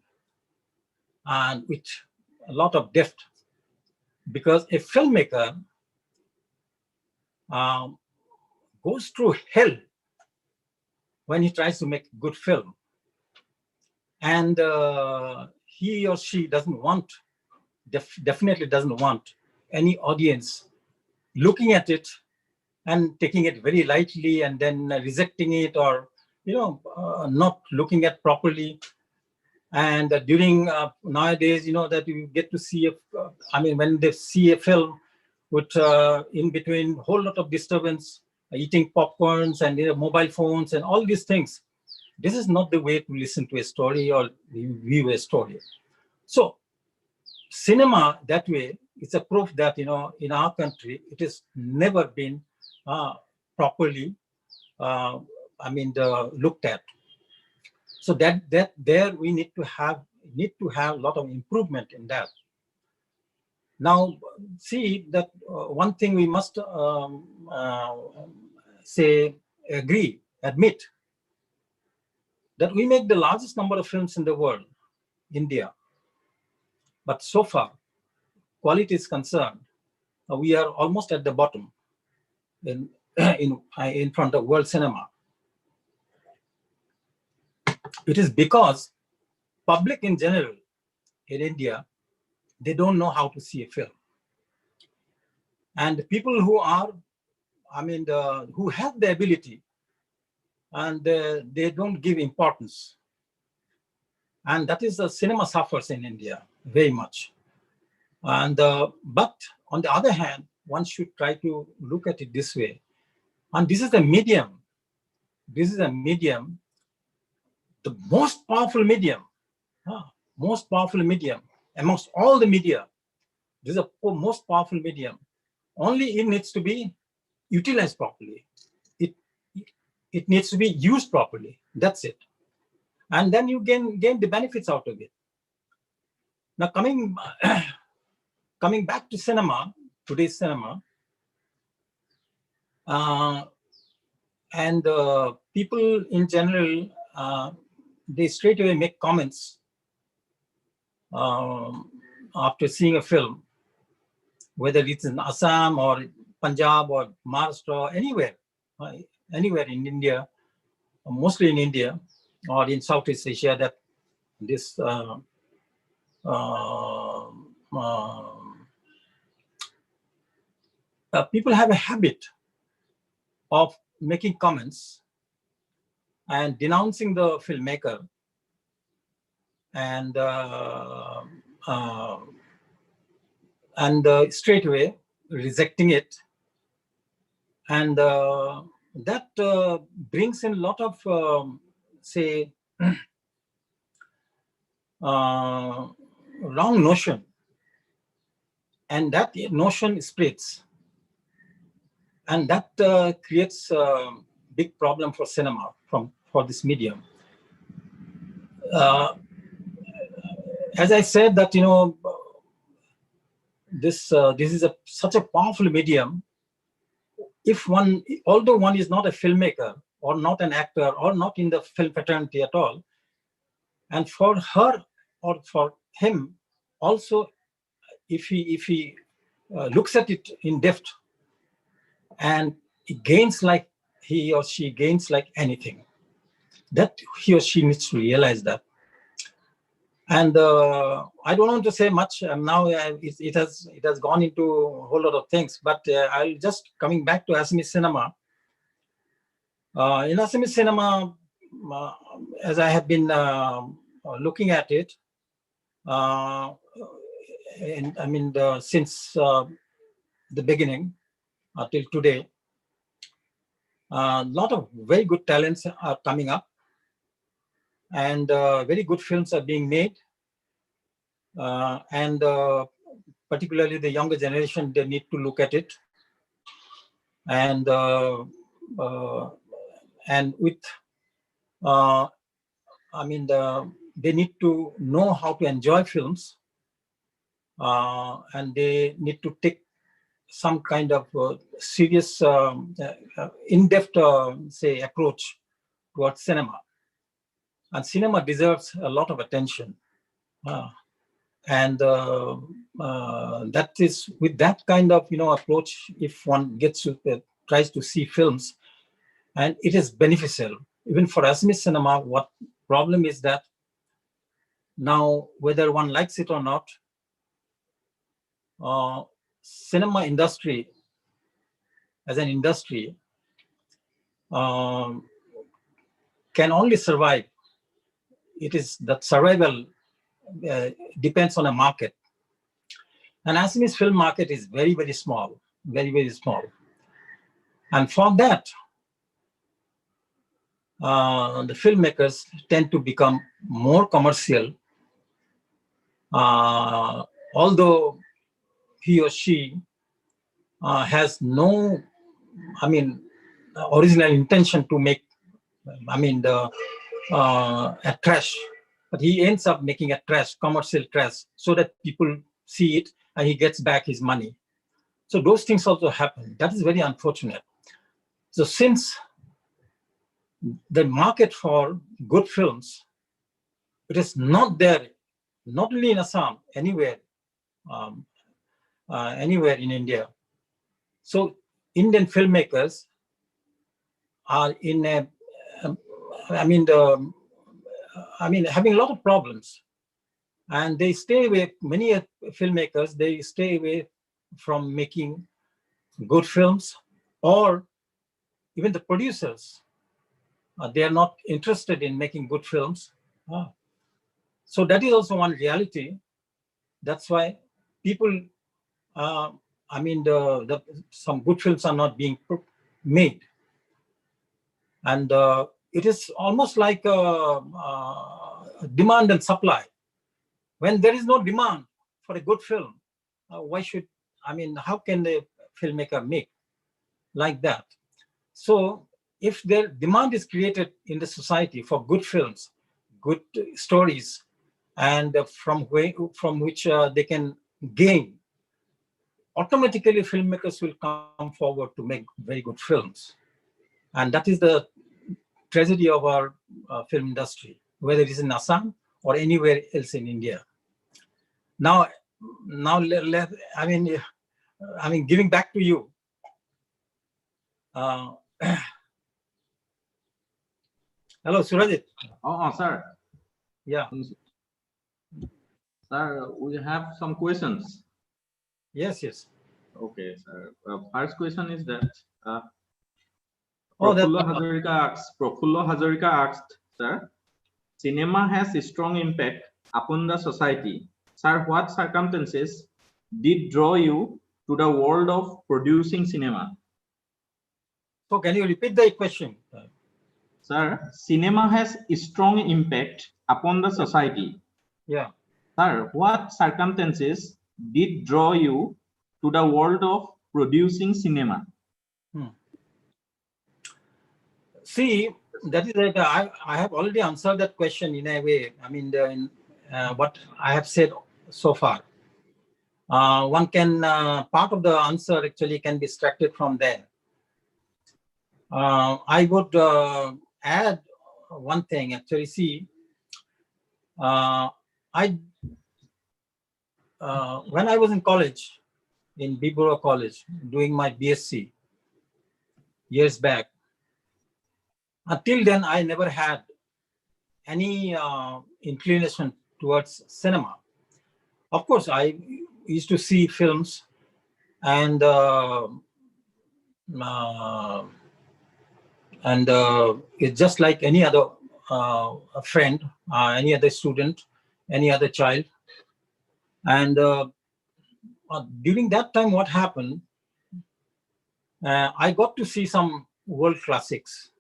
and with a lot of depth. Because a filmmaker goes through hell when he tries to make a good film. And he or she doesn't want, definitely doesn't want any audience looking at it and taking it very lightly and then rejecting it, or not looking at properly. And during nowadays, that you get to see when they see a film with in between whole lot of disturbance, eating popcorns and mobile phones and all these things. This is not the way to listen to a story or view a story. So cinema that way, it's a proof that in our country it has never been properly looked at. So that there we need to have a lot of improvement in that. Now, see that one thing we must admit, that we make the largest number of films in the world, India. But so far, quality is concerned, we are almost at the bottom in front of world cinema. It is because public in general in India, they don't know how to see a film. And the people who are, who have the ability, and they don't give importance. And that is the cinema suffers in India very much. And but on the other hand, one should try to look at it this way. And this is a medium. This is a medium, the most powerful medium, amongst all the media. This is a most powerful medium. Only it needs to be utilized properly. It needs to be used properly. That's it. And then you gain the benefits out of it. Now coming back to cinema, today's cinema, and people in general, they straight away make comments after seeing a film, whether it's in Assam or Punjab or Maharashtra, anywhere in India, mostly in India or in Southeast Asia, that this people have a habit of making comments and denouncing the filmmaker, and straight away rejecting it, and that brings in a lot of wrong notion, and that notion spreads, and that creates a big problem for cinema, for this medium. As I said, that this is such a powerful medium. Although one is not a filmmaker or not an actor or not in the film fraternity at all, and for her or for him also, if he looks at it in depth, and he or she gains like anything, that he or she needs to realize that. And I don't want to say much now. It has gone into a whole lot of things, but I'll just coming back to Assamese cinema. In Assamese cinema, as I have been looking at it, since the beginning till today, a lot of very good talents are coming up, and very good films are being made, and particularly the younger generation, they need to look at it, and with they need to know how to enjoy films, and they need to take some kind of serious, in-depth, approach towards cinema. And cinema deserves a lot of attention. And that is, with that kind of approach, if one gets to tries to see films, and it is beneficial. Even for Assamese cinema, what problem is that now, whether one likes it or not, cinema industry as an industry can only survive. It is that survival depends on a market. And Assamese film market is very, very small, very, very small. And for that, the filmmakers tend to become more commercial, although he or she has no, original intention to make, a trash, but he ends up making a trash, commercial trash, so that people see it and he gets back his money. So those things also happen. That is very unfortunate. So since the market for good films, it is not there, not only in Assam, anywhere, anywhere in India. So Indian filmmakers are in a, having a lot of problems, and they stay away. Many filmmakers, they stay away from making good films, or even the producers, they are not interested in making good films. So that is also one reality. That's why people, some good films are not being made. And it is almost like demand and supply. When there is no demand for a good film, how can the filmmaker make like that? So if their demand is created in the society for good films, good stories, and from which they can gain, automatically filmmakers will come forward to make very good films. And that is the tragedy of our film industry, whether it is in Assam or anywhere else in India. Now, giving back to you. Hello, Surajit. Oh, sir. Yeah. Sir, we have some questions. Yes, yes. Okay, sir. First question is that Profullo Hazarika asked, sir, cinema has a strong impact upon the society. Sir, what circumstances did draw you to the world of producing cinema? So can you repeat the question? Sir, cinema has a strong impact upon the society. Yeah. Sir, what circumstances did draw you to the world of producing cinema? See, that is like I have already answered that question in a way. What I have said so far. One can, part of the answer actually can be extracted from there. I would add one thing actually. See, when I was in college, in Bibura College, doing my BSc years back, until then I never had any inclination towards cinema. Of course, I used to see films, and it's just like any other friend, any other student, any other child. And during that time, what happened, I got to see some world classics.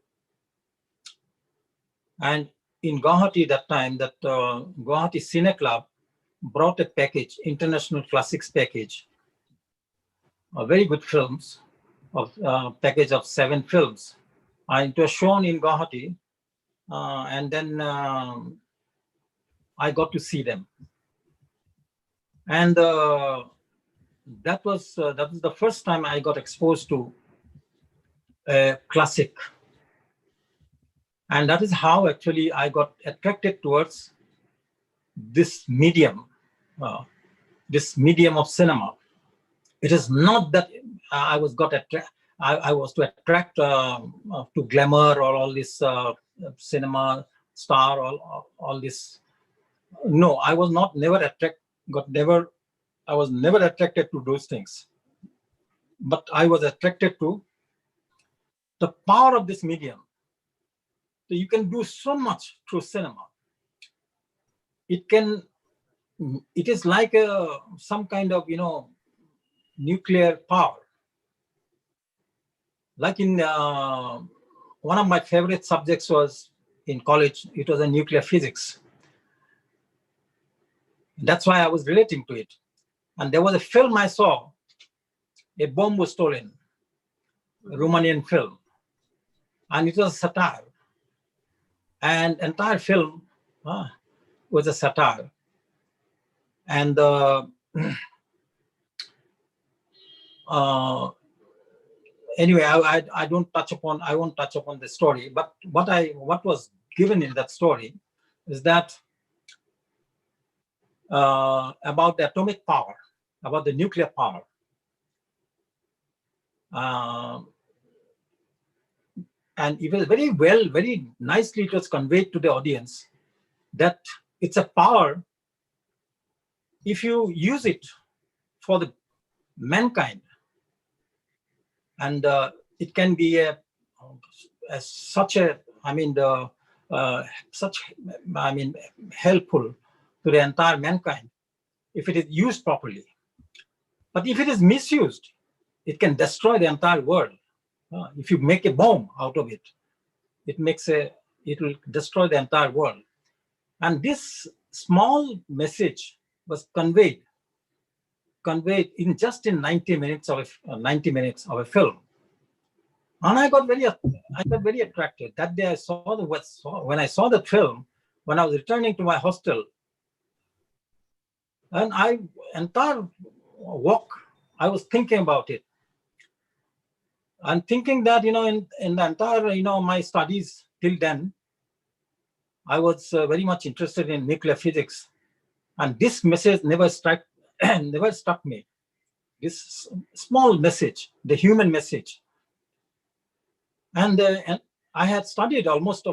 And in Guwahati that time, that Guwahati Cine Club brought a package, international classics package, very good films, of package of 7 films. It was shown in Guwahati, and then I got to see them. And that was the first time I got exposed to a classic. And that is how actually I got attracted towards this medium of cinema. It is not that I was to attract to glamour or all this cinema star or all this. No, I was never attracted to those things. But I was attracted to the power of this medium. So you can do so much through cinema. It is like some kind of, nuclear power. Like in one of my favorite subjects was in college, it was a nuclear physics. That's why I was relating to it. And there was a film I saw, a bomb was stolen, a Romanian film. And it was a satire. And entire film was a satire. And anyway, I won't touch upon the story, but what was given in that story is that about the atomic power, about the nuclear power. And it was very nicely it was conveyed to the audience that it's a power if you use it for the mankind, and it can be helpful to the entire mankind if it is used properly. But if it is misused, it can destroy the entire world. If you make a bomb out of it, it will destroy the entire world. And this small message was conveyed in just in 90 minutes of a film. And I got very attracted. That day when I saw the film, when I was returning to my hostel, and entire walk, I was thinking about it. I'm thinking that, in the entire, my studies till then, I was very much interested in nuclear physics. And this message never struck me. This small message, the human message. And I had studied almost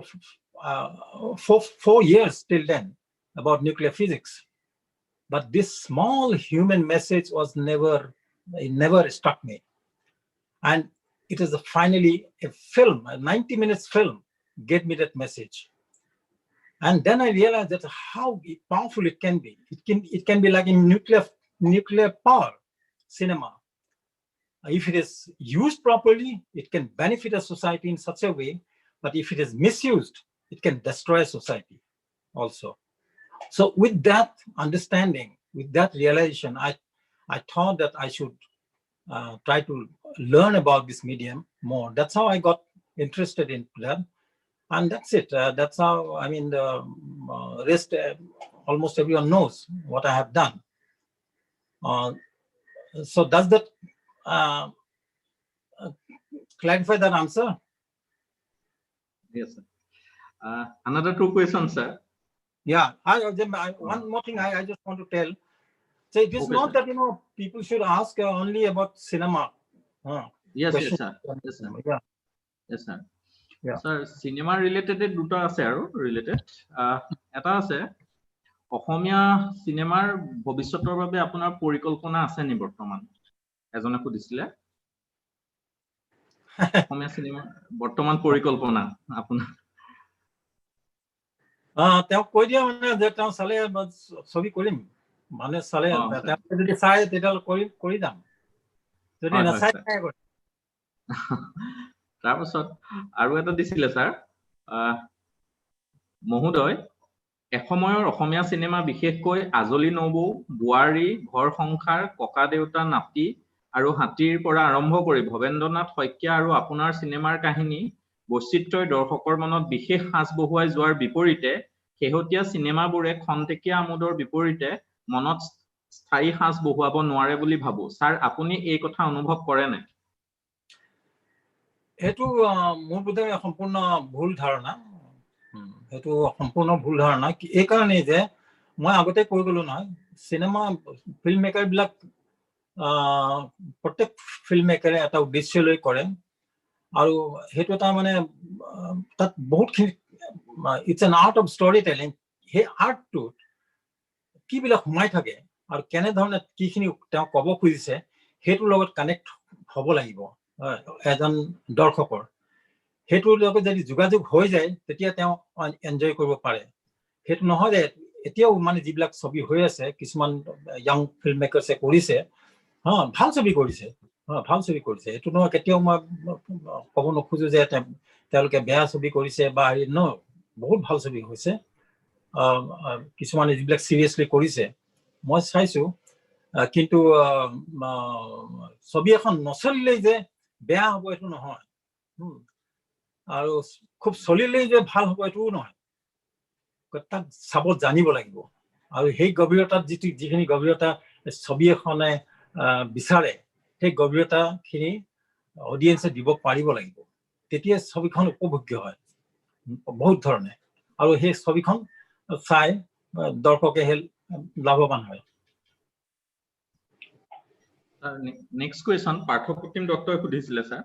4 years till then about nuclear physics. But this small human message never struck me. And it is finally a film, a 90 minutes film, gave me that message. And then I realized that how powerful it can be. It can be like in nuclear power cinema. If it is used properly, it can benefit a society in such a way. But if it is misused, it can destroy a society also. So with that understanding, with that realization, I thought that I should try to learn about this medium more. That's how I got interested in that. And that's it. That's how, the rest, almost everyone knows what I have done. So does that clarify that answer? Yes, sir. Another 2 questions, sir. Yeah, one more thing I just want to tell. So it is not that, people should ask only about cinema. Yes, sir. Yes, sir. Yeah. Yes, sir. Yeah. Sir, cinema related দুটা আছে আৰু related. এটা আছে অসমীয়া সিনেমাৰ ভৱিষ্যতৰ বাবে আপোনাৰ পৰিকল্পনা আছে নি বৰ্তমান? এজনে সুধিছিলে। অসমীয়া সিনেমা বৰ্তমান পৰিকল্পনা আপোনাৰ? তেওঁ কৈ দিয়া যে তেওঁ চালে ছবি কৰিম, মানে চালে যদি চাই তেতিয়াহ'লে কৰি যাম, যদি নাচাই কৰিম। তাৰপিছত আৰু এটা দিছিলে ছাৰ, মহোদয় এসময়ৰ অসমীয়া চিনেমা বিশেষকৈ আজলি নবৌ, বোৱাৰী, ঘৰ সংসাৰ, ককা দেউতা, নাতি আৰু হাতীৰ পৰা আৰম্ভ কৰি ভৱেন্দ্ৰনাথ শইকীয়া আৰু আপোনাৰ চিনেমাৰ কাহিনী বৈচিত্ৰ্যই দৰ্শকৰ মনত বিশেষ সাঁচ বহুৱাই যোৱাৰ বিপৰীতে শেহতীয়া চিনেমাবোৰে খন্তেকীয়া আমোদৰ বিপৰীতে মনত স্থায়ী সাঁচ বহুৱাব নোৱাৰে বুলি ভাবো। ছাৰ, আপুনি এই কথা অনুভৱ কৰে নে? সেইটো মোৰ বোধহয় সম্পূৰ্ণ ভুল ধাৰণা। সেইটো সম্পূৰ্ণ ভুল ধাৰণা। এই কাৰণেই যে মই আগতে কৈ গলো নহয়, চিনেমা ফিল্ম মেকাৰ বিলাক প্ৰত্যেক ফিল্ম মেকাৰে এটা উদ্দেশ্য লৈ কৰে, আৰু সেইটো এটা তাত বহুতখিনি it's an art of story telling. সেই আৰ্টটোত কি বিলাক সোমাই থাকে আৰু কেনেধৰণে কিখিনি তেওঁ ক'ব খুজিছে সেইটোৰ লগত কানেক্ট হ'ব লাগিব এজন দৰ্শকৰ। হেতুৰ লগত যদি যোগাযোগ হৈ যায় তেতিয়া তেওঁ এনজয় কৰিব পাৰে হেতু নহয় যে এতিয়াও মানে যিবিলাক ছবি হৈ আছে কিছুমান ইয়াং ফিল্ম মেকাৰ্ছে কৰিছে ভাল ছবি কৰিছে ভাল ছবি কৰিছে এটো নহয় কেতিয়াও মই ক'ব নোখোজো যে তেওঁলোকে বেয়া ছবি কৰিছে বা ন বহুত ভাল ছবি হৈছে কিছুমানে যিবিলাক সিৰিয়াসলি কৰিছে মই চাইছো কিন্তু ছবি এখন নচলিলেই যে বেয়া হ'ব এটো নহয় আৰু খুব চলিলেই যে ভাল হ'ব এটোও নহয় তাক চাব জানিব লাগিব আৰু সেই গভীৰতাত যিখিনি গভীৰতা ছবি এখনে বিচাৰে সেই গভীৰতাখিনি অডিয়েন্সে দিব পাৰিব লাগিব তেতিয়া ছবিখন উপভোগ্য হয় বহুত ধৰণে আৰু সেই ছবিখন চাই দৰ্শকে লাভৱান হয় Next question, Parthopratim Dr. Kudisile, sir.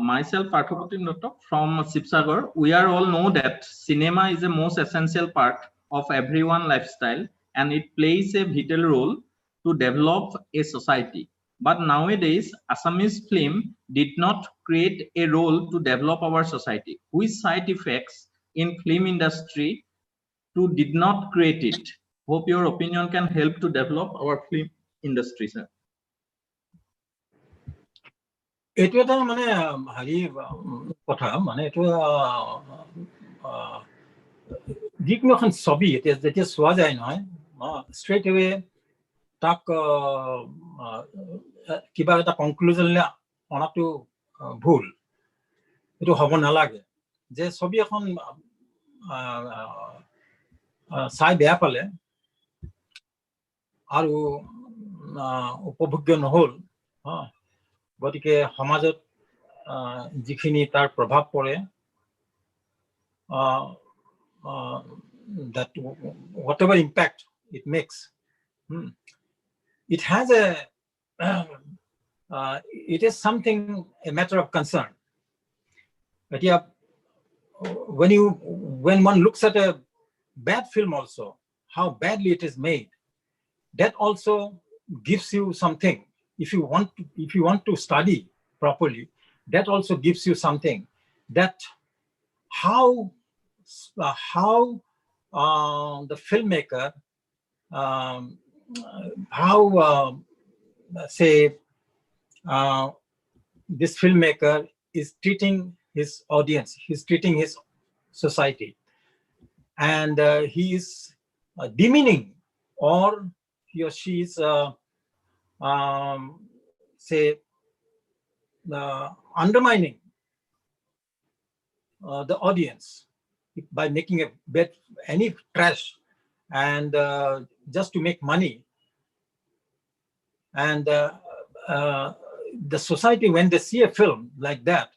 Myself, Parthopratim Dr. from Sipsagar. We are all know that cinema is the most essential part of everyone's lifestyle and it plays a vital role to develop a society. But nowadays, Assamese film did not create a role to develop our society. Which side effects in film industry did not create it? Hope your opinion can help to develop our film industry, sir. এটো এটা মানে হাৰি কথা মানে এটো যিকোনো এখন ছবি যেতিয়া চোৱা যায় নহয় স্ট্ৰেট এৱে তাক কিবা এটা কনক্লুজনলে অনাটো ভুল এটো হ'ব নালাগে যে ছবি এখন চাই বেয়া পালে আৰু উপভোগ্য নহল গতিকে সমাজত যিখিনি তাৰ প্ৰভাৱ পৰে that whatever impact it makes it has it is something a matter of concern but yeah when one looks at a bad film also how badly it is made that also gives you something if you want to study properly that also gives you something that how the filmmaker how say this filmmaker is treating his audience he's treating his society and he is demeaning or he or she is say undermining the audience by making a bet any trash and just to make money and the society when they see a film like that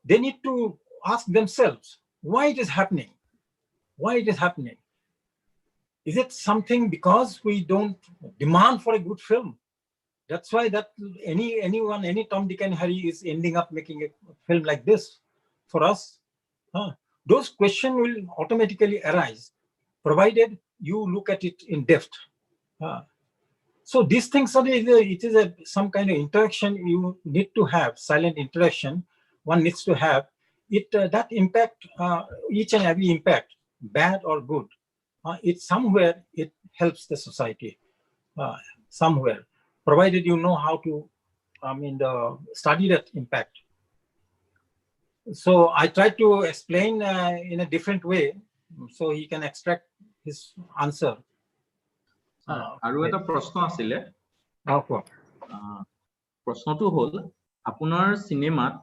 they need to ask themselves why it is happening is it something because we don't demand for a good film that's why that any Tom, Dick and Harry is ending up making a film like this for us those questions will automatically arise provided you look at it in depth so these things are it is some kind of interaction you need to have silent interaction one needs to have it that impact each and every impact bad or good it somewhere it helps the society somewhere provided you know how to study that impact so I tried to explain in a different way so he can extract his answer আৰু এটা প্ৰশ্ন আছিল প্ৰশ্নটো হ'ল আপোনাৰ সিনেমাত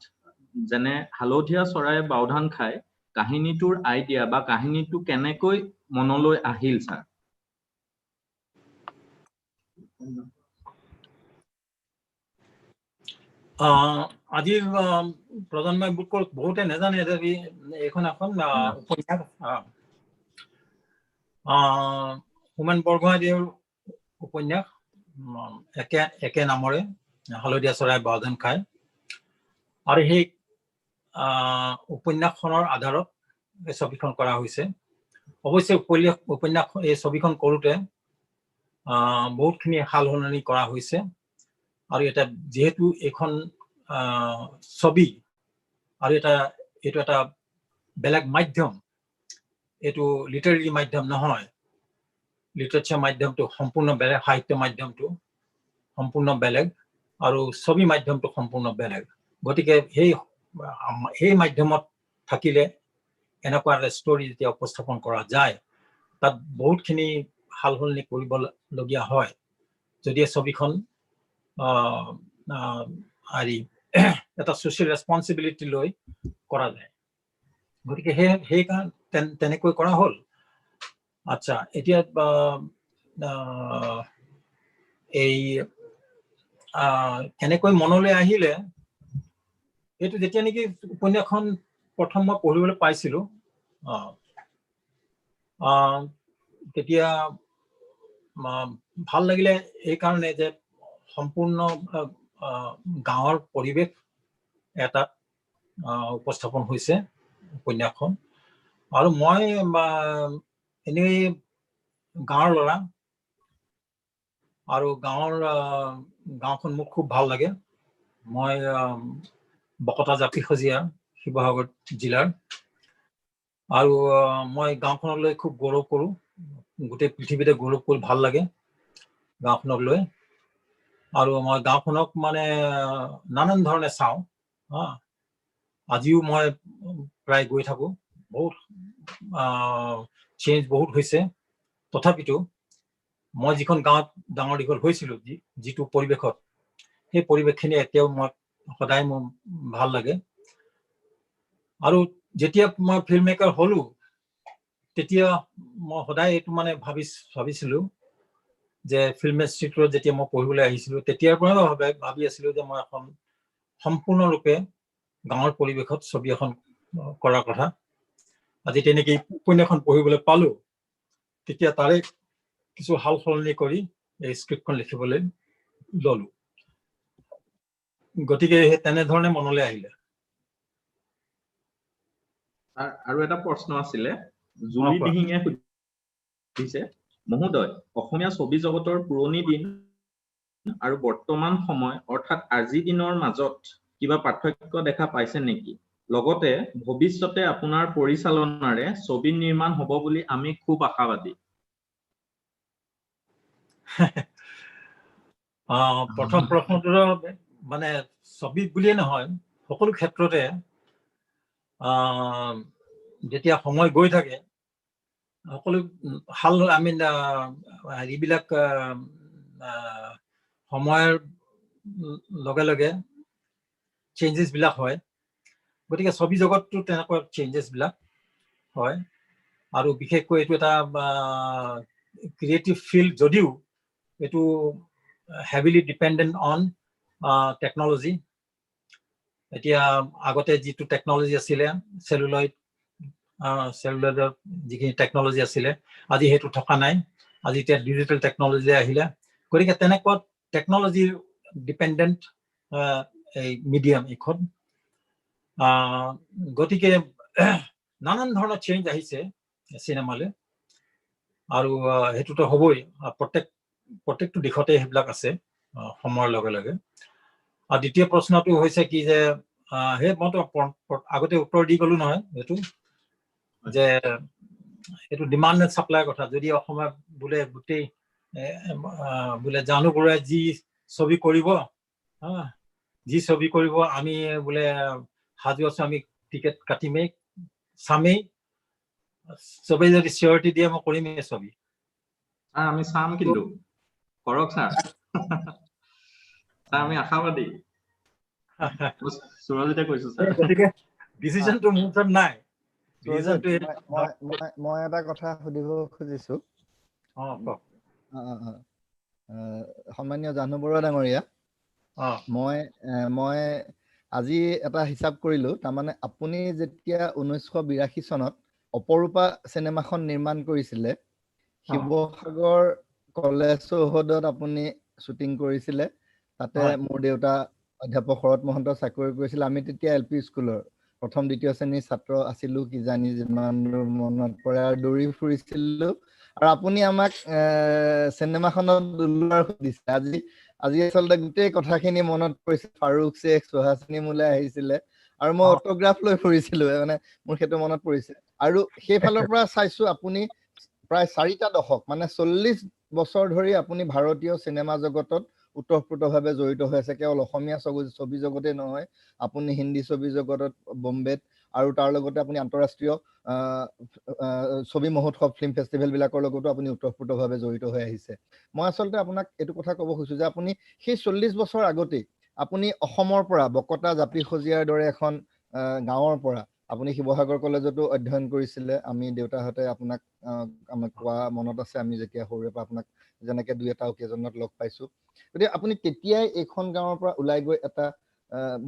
যেনে হালধীয়া চৰাই বাওধান খায় কাহিনীটোৰ আইডিয়া বা কাহিনীটো কেনেকৈ মনলৈ আহিল স্যাৰ আজিৰ প্ৰজন্মই বহুতে নাজানে যে এখন উপন্যাস হোমেন বৰগোহাঞিদেৱৰ উপন্যাস একে নামৰে হালধীয়া চৰাই বাওধান খায় আৰু সেই উপন্যাসখনৰ আধাৰত এই ছবিখন কৰা হৈছে অৱশ্যে উপন্যাস এই ছবিখন কৰোতে বহুতখিনি সালসলনি কৰা হৈছে আৰু এটা যেহেতু এখন ছবি আৰু এটা এইটো এটা বেলেগ মাধ্যম, এইটো লিটাৰেৰী মাধ্যম নহয়। লিটাৰেচাৰ মাধ্যমটো সম্পূৰ্ণ বেলেগ, সাহিত্য মাধ্যমটো সম্পূৰ্ণ বেলেগ, আৰু ছবি মাধ্যমটো সম্পূৰ্ণ বেলেগ। গতিকে সেই মাধ্যমত থাকিলে এনেকুৱা এটা ষ্টৰী যেতিয়া উপস্থাপন কৰা যায়, তাত বহুতখিনি সাল সলনি কৰিবলগীয়া হয় যদি ছবিখন এটা ছ'চিয়েল ৰেছপনচিবিলিটি লৈ কৰা যায়। গতিকে সেইকাৰণে তেনেকৈ কৰা হ'ল। আচ্ছা, এতিয়া এই কেনেকৈ মনলৈ আহিলে, এইটো যেতিয়া নেকি উপন্যাসখন প্ৰথম মই পঢ়িবলৈ পাইছিলোঁ, তেতিয়া ভাল লাগিলে এইকাৰণে যে সম্পূৰ্ণ গাঁৱৰ পৰিৱেশ এটাত উপস্থাপন হৈছে উপন্যাসখন। আৰু মই এনেই গাঁৱৰ ল'ৰা, আৰু গাঁওখন মোক খুব ভাল লাগে। মই বকতা জাপি সজীয়া, শিৱসাগৰ জিলাৰ, আৰু মই গাঁওখনলৈ খুব গৌৰৱ কৰোঁ। গোটেই পৃথিৱীতে গৌৰৱ কৰি ভাল লাগে গাঁওখনক লৈ। আৰু মই গাঁওখনক মানে নানান ধৰণে চাওঁ। আজিও মই প্ৰায় গৈ থাকোঁ। বহুত চেঞ্জ বহুত হৈছে। তথাপিতো মই যিখন গাঁৱত ডাঙৰ দীঘল হৈছিলোঁ, যিটো পৰিৱেশত, সেই পৰিৱেশখিনি এতিয়াও মই সদায় মোৰ ভাল লাগে। আৰু যেতিয়া মই ফিল্ম মেকাৰ হ'লোঁ, তেতিয়া মই সদায় এইটো মানে ভাবিছিলোঁ যে ফিল্ম ইনষ্টিটিউটত যেতিয়া মই পঢ়িবলৈ আহিছিলোঁ, তেতিয়াৰ পৰাই ভাবি আছিলোঁ যে মই এখন সম্পূৰ্ণৰূপে গাঁৱৰ পৰিৱেশত ছবি এখন কৰাৰ কথা। আজি তেনেকৈ উপন্যাসখন পঢ়িবলৈ পালোঁ, তেতিয়া তাৰে কিছু সাল সলনি কৰি এই স্ক্ৰিপ্টখন লিখিবলৈ ললোঁ। গতিকে তেনেধৰণে মনলৈ আহিলে। আৰু এটা প্ৰশ্ন আছিলে, জুলি দিহিঙে সুধিছে, মহোদয়, অসমীয়া ছবি জগতৰ পুৰণি দিন আৰু বৰ্তমান সময় অৰ্থাৎ আজিৰ দিনৰ মাজত কিবা পাৰ্থক্য দেখা পাইছে নেকি? লগতে ভৱিষ্যতে আপোনাৰ পৰিচালনাৰে ছবি নিৰ্মাণ হ'ব বুলি আমি খুব আশাবাদী। প্ৰথম প্ৰশ্নটো মানে ছবি বুলিয়ে নহয়, সকলো ক্ষেত্ৰতে যেতিয়া সময় গৈ থাকে, সকলো হেৰিবিলাক সময়ৰ লগে লগে চেঞ্জেছ বিলাক হয়। গতিকে ছবি জগতটো তেনেকুৱা চেঞ্জেছ বিলাক হয়। আৰু বিশেষকৈ এইটো এটা ক্ৰিয়েটিভ ফিল্ড যদিও এইটো হেভিলি ডিপেণ্ডেণ্ট অন টেকনলজি। এতিয়া আগতে যিটো টেকনলজি আছিলে, চেলুলয়ডৰ যিখিনি টেকনলজি আছিলে, আজি সেইটো থকা নাই। আজি এতিয়া ডিজিটেল টেকনলজি আহিলে। গতিকে তেনেকুৱা টেকনলজিৰ ডিপেণ্ডেণ্ট এই মিডিয়াম এইখন। গতিকে নানান ধৰণৰ চেঞ্জ আহিছে চিনেমালৈ, আৰু সেইটোতো হ'বই। প্ৰত্যেকটো দিশতে সেইবিলাক আছে সময়ৰ লগে লগে। আৰু দ্বিতীয় প্ৰশ্নটো হৈছে কি যে, মইতো আগতে উত্তৰ দি গলো নহয়, যে এইটো ডিমাণ্ড এণ্ড ছাপ্লাইৰ কথা। যদি অসমত বোলে গোটেই বোলে জাহ্নু বৰুৱাই যি ছবি কৰিব, আমি বোলে সাজু আছো, আমি টিকেট কাটিমেই, চামেই, চবেই যদি চিয়ৰিটি দিয়ে মই কৰিমেই ছবি। আমি চাম, কিন্তু কৰক ছাৰ। ছাৰ, আমি আশাবাদী। সুৰজিতে কৈছো ছাৰ। গতিকে ডিচিশনটো মোৰ ওচৰত নাই। মই এটা কথা সুধিব খুজিছো। সন্মানীয় জাহ্নু বৰুৱা ডাঙৰীয়া, মই আজি এটা হিচাপ কৰিলো। তাৰমানে আপুনি যেতিয়া 1982 চনত অপৰূপা চিনেমাখন নিৰ্মাণ কৰিছিলে, শিৱসাগৰ কলেজ চৌহদত আপুনি শ্বুটিং কৰিছিলে। তাতে মোৰ দেউতা অধ্যাপক শৰৎ মহন্ত চাকৰি কৰিছিল। আমি তেতিয়া LP স্কুলৰ প্ৰথম দ্বিতীয় শ্ৰেণীৰ ছাত্ৰ আছিলো, কিজানি যিমান মনত পৰে, আৰু দৌৰি ফুৰিছিলো। আৰু আপুনি আমাক চিনেমাখনত ওলোৱাৰ সুধিছে। আজি আচলতে গোটেই কথাখিনি মনত পৰিছে। ফাৰুক শ্বেখ, সুহাসিনী মোলে আহিছিলে, আৰু মই অটোগ্ৰাফ লৈ ফুৰিছিলো মানে মোৰ সেইটো মনত পৰিছে আৰু সেইফালৰ পৰা চাইছো আপুনি প্ৰায় 4টা দশক মানে 40 বছৰ ধৰি আপুনি ভাৰতীয় সিনেমা জগতত উতঃপ্ৰোতভাৱে জড়িত হৈ আছে কেৱল অসমীয়া ছবি জগতে নহয় আপুনি হিন্দী ছবি জগতত বম্বেত আৰু তাৰ লগতে আপুনি আন্তঃৰাষ্ট্ৰীয় ছবি মহোৎসৱ ফিল্ম ফেষ্টিভেল বিলাকৰ লগতো আপুনি উতঃপ্ৰোতভাৱে জড়িত হৈ আহিছে মই আচলতে আপোনাক এইটো কথা ক'ব খুজিছো যে আপুনি সেই 40 বছৰ আগতে আপুনি অসমৰ পৰা বকতা জাপি খজিয়াৰ দৰে এখন গাঁৱৰ পৰা আপুনি শিৱসাগৰ কলেজতো অধ্যয়ন কৰিছিলে আমি দেউতাহঁতে আপোনাক আমাক কোৱা মনত আছে আমি যেতিয়া সৰুৰে পৰা আপোনাক যেনেকে দুই এটা অকেজনত লগ পাইছো গতিকে আপুনি তেতিয়াই এইখন গাঁৱৰ পৰা ওলাই গৈ এটা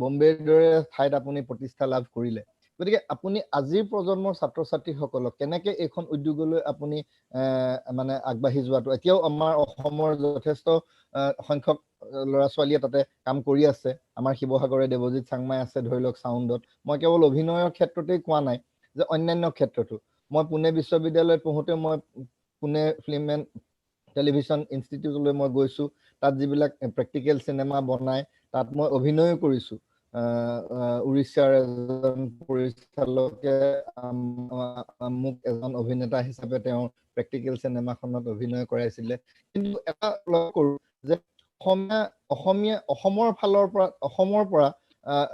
বম্বেৰ দৰে ঠাইত আপুনি প্ৰতিষ্ঠা লাভ কৰিলে গতিকে আপুনি আজিৰ প্ৰজন্মৰ ছাত্ৰ ছাত্ৰীসকলক কেনেকে এইখন উদ্যোগলৈ আপুনি মানে আগবাঢ়ি যোৱাটো এতিয়াও আমাৰ অসমৰ যথেষ্ট সংখ্যক ল'ৰা ছোৱালীয়ে তাতে কাম কৰি আছে আমাৰ শিৱসাগৰে দেৱজিৎ চাংমাই আছে ধৰি লওক সাউণ্ডত মই কেৱল অভিনয়ৰ ক্ষেত্ৰতেই কোৱা নাই যে অন্যান্য ক্ষেত্ৰতো মই পুনে বিশ্ববিদ্যালয়ত পঢ়োতে মই পুনে ফিল্ম এণ্ড টেলিভিছন ইনষ্টিটিউটলৈ মই গৈছো তাত যিবিলাক প্ৰেক্টিকেল চিনেমা বনাই তাত মই অভিনয় কৰিছো উৰিষ্যাৰ এজন পৰিচালকে মোক এজন অভিনেতা হিচাপে তেওঁ প্ৰেক্টিকেল চিনেমাখনত অভিনয় কৰাইছিলে কিন্তু এটা লক্ষ্য কৰো যে অসমৰ পৰা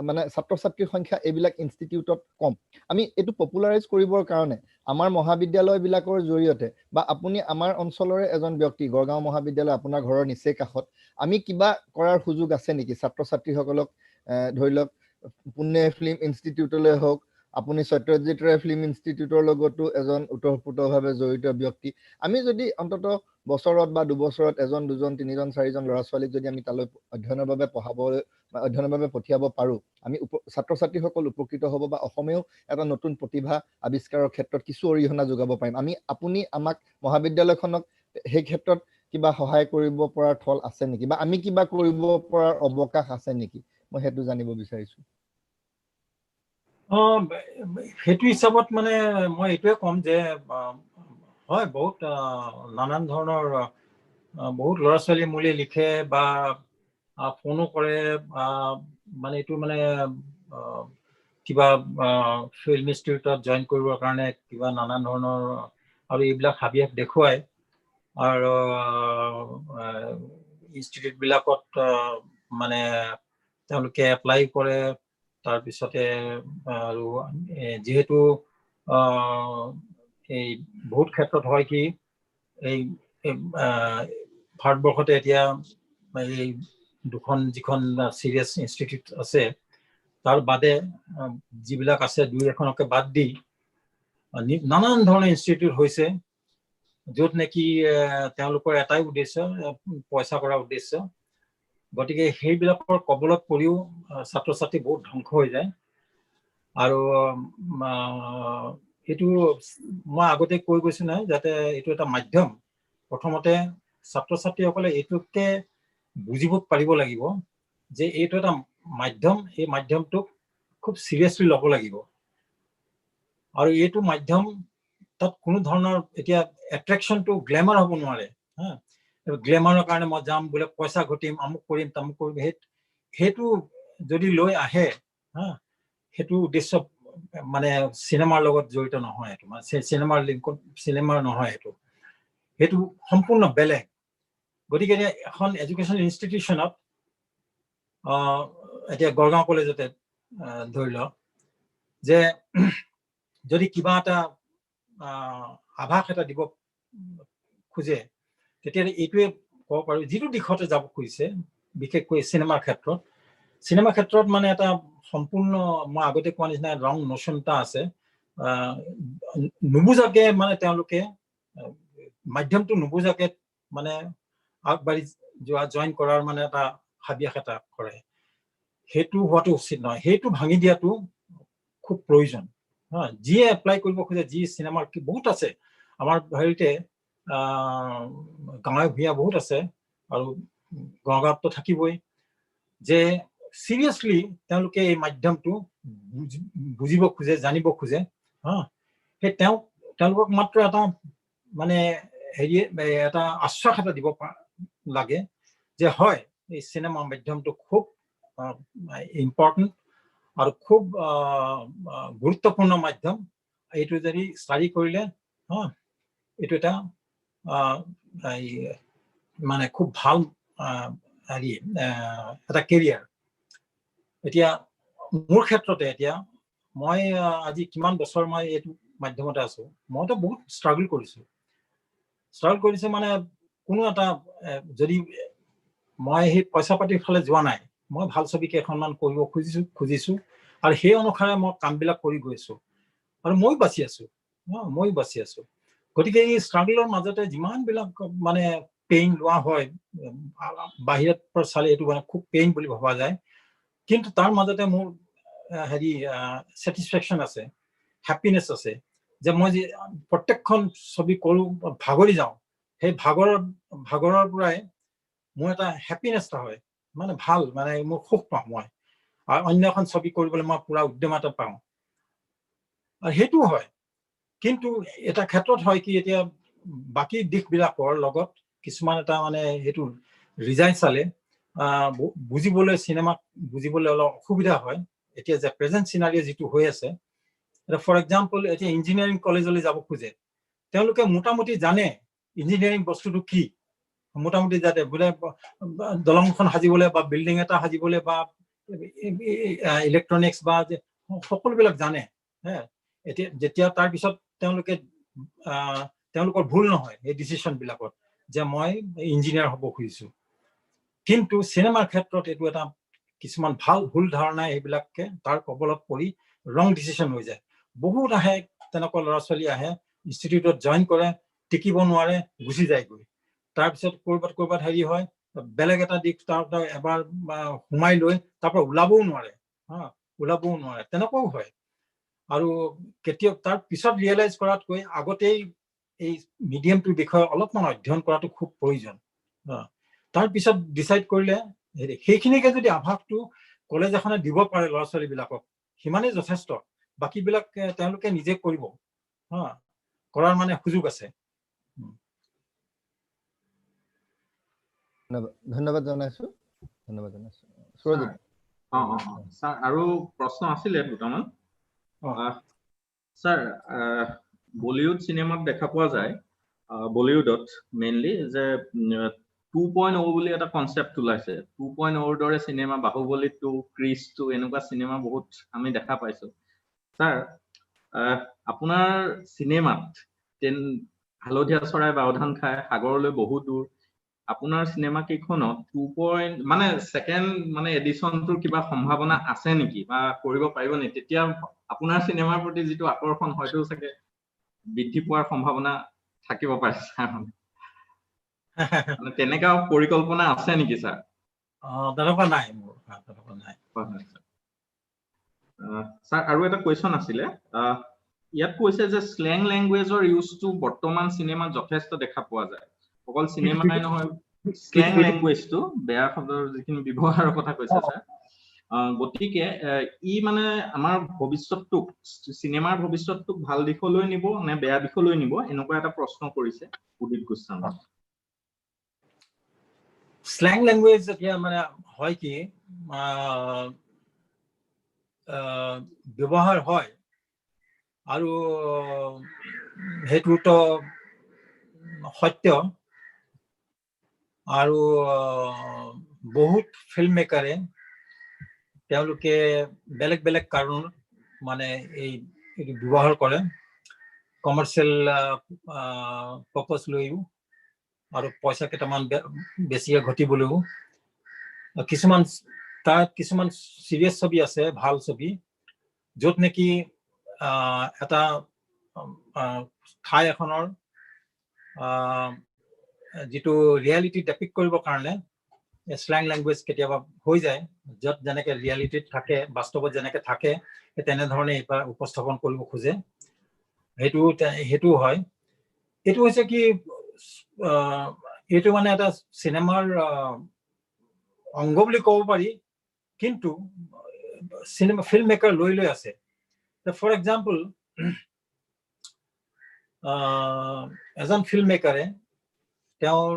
মানে ছাত্ৰ ছাত্ৰীৰ সংখ্যা এইবিলাক ইনষ্টিটিউটত কম আমি এইটো পপুলাৰাইজ কৰিবৰ কাৰণে আমাৰ মহাবিদ্যালয় বিলাকৰ জৰিয়তে বা আপুনি আমাৰ অঞ্চলৰে এজন ব্যক্তি গড়গাঁও মহাবিদ্যালয় আপোনাৰ ঘৰৰ নিচেই কাষত আমি কিবা কৰাৰ সুযোগ আছে নেকি ছাত্ৰ ছাত্ৰীসকলক ধৰি লওক পুনে ফিল্ম ইনষ্টিটিউটলৈ হওক আপুনি সত্যজিৎ ৰায় ফিল্ম ইনষ্টিটিউটৰ লগতো এজন উতঃপ্ৰোতভাৱে জড়িত ব্যক্তি আমি যদি অন্তত বছৰত বা দুবছৰত এজন দুজন তিনিজন চাৰিজন ল'ৰা ছোৱালীক যদি আমি তালৈ অধ্যয়নৰ বাবে পঠিয়াব পাৰো আমি ছাত্ৰ ছাত্ৰীসকল উপকৃত হ'ব বা অসমেও এটা নতুন প্ৰতিভা আৱিষ্কাৰৰ ক্ষেত্ৰত কিছু অৰিহণা যোগাব পাৰিম আপুনি আমাক মহাবিদ্যালয়খনক সেই ক্ষেত্ৰত কিবা সহায় কৰিব পৰাৰ থল আছে নেকি বা আমি কিবা কৰিব পৰাৰ অৱকাশ আছে নেকি মই সেইটো জানিব বিচাৰিছো সেইটো হিচাপত মানে মই এইটোৱে ক'ম যে হয় বহুত নানান ধৰণৰ বহুত ল'ৰা ছোৱালী মোলে লিখে বা ফোনো কৰে মানে এইটো মানে কিবা ফিল্ম ইনষ্টিটিউটত জইন কৰিবৰ কাৰণে কিবা নানান ধৰণৰ আৰু এইবিলাক হাবিয়াস দেখুৱায় আৰু ইনষ্টিটিউট বিলাকত মানে তেওঁলোকে এপ্লাই কৰে তাৰপিছতে আৰু যিহেতু এই বহুত ক্ষেত্ৰত হয় কি এই ভাৰতবৰ্ষতে এতিয়া এই যিখন চিৰিয়াছ ইনষ্টিটিউট আছে তাৰ বাদে যিবিলাক আছে দুই এখনকে বাদ দি নানান ধৰণৰ ইনষ্টিটিউট হৈছে য'ত নেকি তেওঁলোকৰ এটাই উদ্দেশ্য পইচা কৰা উদ্দেশ্য গতিকে সেইবিলাকৰ কবলত পৰিও ছাত্ৰ ছাত্ৰী বহুত ধ্বংস হৈ যায় আৰু এইটো মই আগতে কৈ গৈছো নহয় যাতে এইটো এটা মাধ্যম প্ৰথমতে ছাত্ৰ ছাত্ৰীসকলে এইটোকে বুজিব পাৰিব লাগিব যে এইটো এটা মাধ্যম এই মাধ্যমটোক খুব চিৰিয়াছলি ল'ব লাগিব আৰু এইটো মাধ্যম তাত কোনো ধৰণৰ এতিয়া এট্ৰেকশ্যনটো গ্লেমাৰ হ'ব নোৱাৰে হা গ্লেমাৰৰ কাৰণে মই যাম বোলে পইচা ঘটিম আমুক কৰিম তামুক কৰিম সেইটো যদি লৈ আহে হা সেইটো উদ্দেশ্য মানে চিনেমাৰ লগত জড়িত নহয় এইটো মানে চিনেমাৰ লিংকত চিনেমাৰ নহয় সেইটো সম্পূৰ্ণ বেলেগ গতিকে এখন এডুকেশ্যন ইনষ্টিটিউশ্যনত এতিয়া গড়গাঁও কলেজতে ধৰি লওক যে যদি কিবা এটা আভাস এটা দিব খোজে তেতিয়া এইটোৱে ক'ব পাৰো যিটো দিশতে যাব খুজিছে বিশেষকৈ চিনেমাৰ ক্ষেত্ৰত মানে এটা সম্পূৰ্ণ মই আগতে কোৱা নিচিনা ৰং নোচন এটা আছে নুবুজাকে মানে তেওঁলোকে মাধ্যমটো নুবুজাকে মানে আগবাঢ়ি যোৱা জইন কৰাৰ মানে এটা হাবিয়াস এটা কৰে সেইটো হোৱাটো উচিত নহয় সেইটো ভাঙি দিয়াটো খুব প্ৰয়োজন যিয়ে এপ্লাই কৰিব খোজে যি চিনেমাৰ বহুত আছে আমাৰ হেৰিতে গাঁৱে ভূঞা বহুত আছে আৰু গড়গাঁৱততো থাকিবই যে চিৰিয়াছলি তেওঁলোকে এই মাধ্যমটো বুজিব খোজে জানিব খোজে সেই তেওঁলোকক মাত্ৰ এটা মানে হেৰি এটা আশ্বাস এটা দিব লাগে যে হয় এই চিনেমা মাধ্যমটো খুব ইম্পৰ্টেণ্ট আৰু খুব গুৰুত্বপূৰ্ণ মাধ্যম এইটো যদি ষ্টাডি কৰিলে এইটো এটা মানে খুব ভাল হেৰি এটা কেৰিয়াৰ এতিয়া মোৰ ক্ষেত্ৰতে এতিয়া মই আজি কিমান বছৰ মই এইটো মাধ্যমতে আছো মইতো বহুত ষ্ট্ৰাগল কৰিছো মানে কোনো এটা যদি মই সেই পইচা পাতিৰ ফালে যোৱা নাই মই ভাল ছবি কেইখনমান কৰিব খুজিছো আৰু সেই অনুসাৰে মই কামবিলাক কৰি গৈছো আৰু মই বাচি আছো গতিকে এই ষ্ট্ৰাগলৰ মাজতে যিমানবিলাক মানে পেইন লোৱা হয় বাহিৰত পৰা চালে এইটো মানে খুব পেইন বুলি ভবা যায় কিন্তু তাৰ মাজতে মোৰ হেৰি স্যাটিসফ্যাকশন আছে হ্যাপিনেস আছে যে মই যে প্ৰত্যেকখন ছবি কৰো ভাগৰি যাওঁ সেই ভাগৰৰ পৰাই মোৰ এটা হ্যাপিনেস হয় মানে ভাল মানে মোৰ সুখ পাওঁ মই আৰু অন্য এখন ছবি কৰিবলৈ মই পুৰা উদ্যমতা পাওঁ আৰু সেইটো হয় কিন্তু এটা ক্ষেত্ৰত হয় কি এতিয়া বাকি দিশবিলাকৰ লগত কিছুমান এটা মানে হেতু ৰিজাইন চালে বুজিবলৈ সিনেমা বুজিবলৈ অলপ অসুবিধা হয় এতিয়া যে প্ৰেজেন্ট সিনাৰিও যেটো হৈ আছে ফৰ এক্সাম্পল এতিয়া ইঞ্জিনিয়াৰিং কলেজলৈ যাব খোজে তেওঁলোকে মোটামুটি জানে ইঞ্জিনিয়াৰিং বস্তুটো কি মোটামুটি যাতে বোলে দলংখন সাজিবলৈ বা বিল্ডিং এটা সাজিবলৈ বা ইলেক্ট্ৰনিক্স বা সকলোবিলাক জানে এতিয়া যেতিয়া তাৰ পিছত তেওঁলোকৰ ভুল নহয় এই ডিসিশন বিলাকত যে মই ইঞ্জিনিয়াৰ হ'ব খুজিছো কিন্তু সিনেমাৰ ক্ষেত্ৰত এইটো এটা কিছুমান ভাল ভুল ধাৰণা এইবিলাককে তাৰ কবলত পৰি ৰং ডিসিশন হৈ যায় বহুত আহে তেনেকুৱা ল'ৰা ছোৱালী আহে ইনষ্টিটিউটত জয়েন কৰে টিকিব নোৱাৰে গুচি যায় গৈ তাৰ পিছত কৰবাত হেৰি হয় বেলেগ এটা দিক তাৰ এবাৰ হুমাই লৈ তাৰ পৰা ওলাবও নোৱাৰে তেনেকুৱাও হয় আৰু কেতিয়া তাৰ পিছত ৰিয়েলাইজ কৰাতকৈ আগতেই এই মিডিয়ামটোৰ বিষয়ে অলপমান অধ্যয়ন কৰাটো খুব প্ৰয়োজন তাৰ পিছত ডিসাইড কৰিলে সেইখিনিকে যদি আভাসটো কলেজ এখনে দিব পাৰে ল'ৰা ছোৱালী বিলাকক সিমানেই যথেষ্ট বাকি বিলাক তেওঁলোকে নিজে কৰিব কৰাৰ মানে সুযোগ আছে ধন্যবাদ জনাইছো সুৰজিত স্যাৰ আৰু প্ৰশ্ন আছিলে দুটামান স্যাৰ বলিউড সিনেমাত দেখা পোৱা যায় বলিউডত মেইনলি যে 2.0 বুলি এটা কনসেপ্ট ওলাইছে 2.0 দৰে সিনেমা বাহুবলী 2 ক্ৰিছ 2 এনেকুৱা সিনেমা বহুত আমি দেখা পাইছো স্যাৰ আপোনাৰ সিনেমাত হালধীয়া চৰাই বাওধান খায় সাগৰলৈ বহু দূৰ আপোনাৰ সিনেমা কেইখনত 2. মানে সেকেন্ড মানে এডিশনটোৰ কিবা সম্ভাৱনা আছে নেকি বা কৰিব পাৰিব নেকি তেতিয়া আপোনাৰ সিনেমাৰ প্ৰতি যেটো আকৰ্ষণ হয়তো চাগে বৃদ্ধি পোৱাৰ সম্ভাৱনা থাকিব পাৰে স্যাৰ মানে তেনেকা পৰিকল্পনা আছে নেকি স্যাৰ তেনেকুৱা নাই মোৰ স্যাৰ আৰু এটা কোৱেশ্চন আছিলে ইয়াত কৈছে যে স্ল্যাং ল্যাঙ্গুৱেজৰ ইউজটো বৰ্তমান সিনেমাত যথেষ্ট দেখা পোৱা যায় অকল সিনেমাই নহয় স্ল্যাং ল্যাঙ্গুৱেজটো বেয়া শব্দৰ যিখিনি ব্যৱহাৰৰ কথা কৈছে স্যাৰ গতিকে ই মানে আমাৰ ভৱিষ্যতটোক সিনেমাৰ ভৱিষ্যতটোক ভাল দিশলৈ নিব নে বেয়া দিশলৈ নিব এনেকুৱা এটা প্ৰশ্ন কৰিছে উদিত গোস্বামী স্ল্যাং ল্যাঙ্গুৱেজ এতিয়া মানে হয় কি ব্যৱহাৰ হয় আৰু হেতুটো সত্য আৰু বহুত ফিল্ম মেকাৰে তেওঁলোকে বেলেগ কাৰণ মানে এই ব্যৱহাৰ কৰে কমাৰ্শিয়াল পাৰপাস লৈও আৰু পইচা কেইটামান বেছিকে ঘটিবলৈও কিছুমান সিৰিয়াছ ছবি আছে ভাল ছবি য'ত নেকি এটা ঠাই এখনৰ যেটো ৰিয়েলিটি ডেপিক্ট কৰিবৰ কাৰণে স্ল্যাং ল্যাঙ্গুৱেজ কেতিয়াবা হৈ যায় য'ত যেনেকে ৰিয়েলিটিত থাকে বাস্তৱত যেনেকে থাকে তেনে ধৰণে এটা উপস্থাপন কৰিব খোজে হেতু হয় এটো হৈছে কি এটো মানে এটা সিনেমাৰ অংগ বুলি ক'ব পাৰি কিন্তু সিনেমা ফিল্ম মেকাৰ লৈ আছে ফৰ এক্সাম্পল এজন ফিল্ম মেকাৰে তেওঁৰ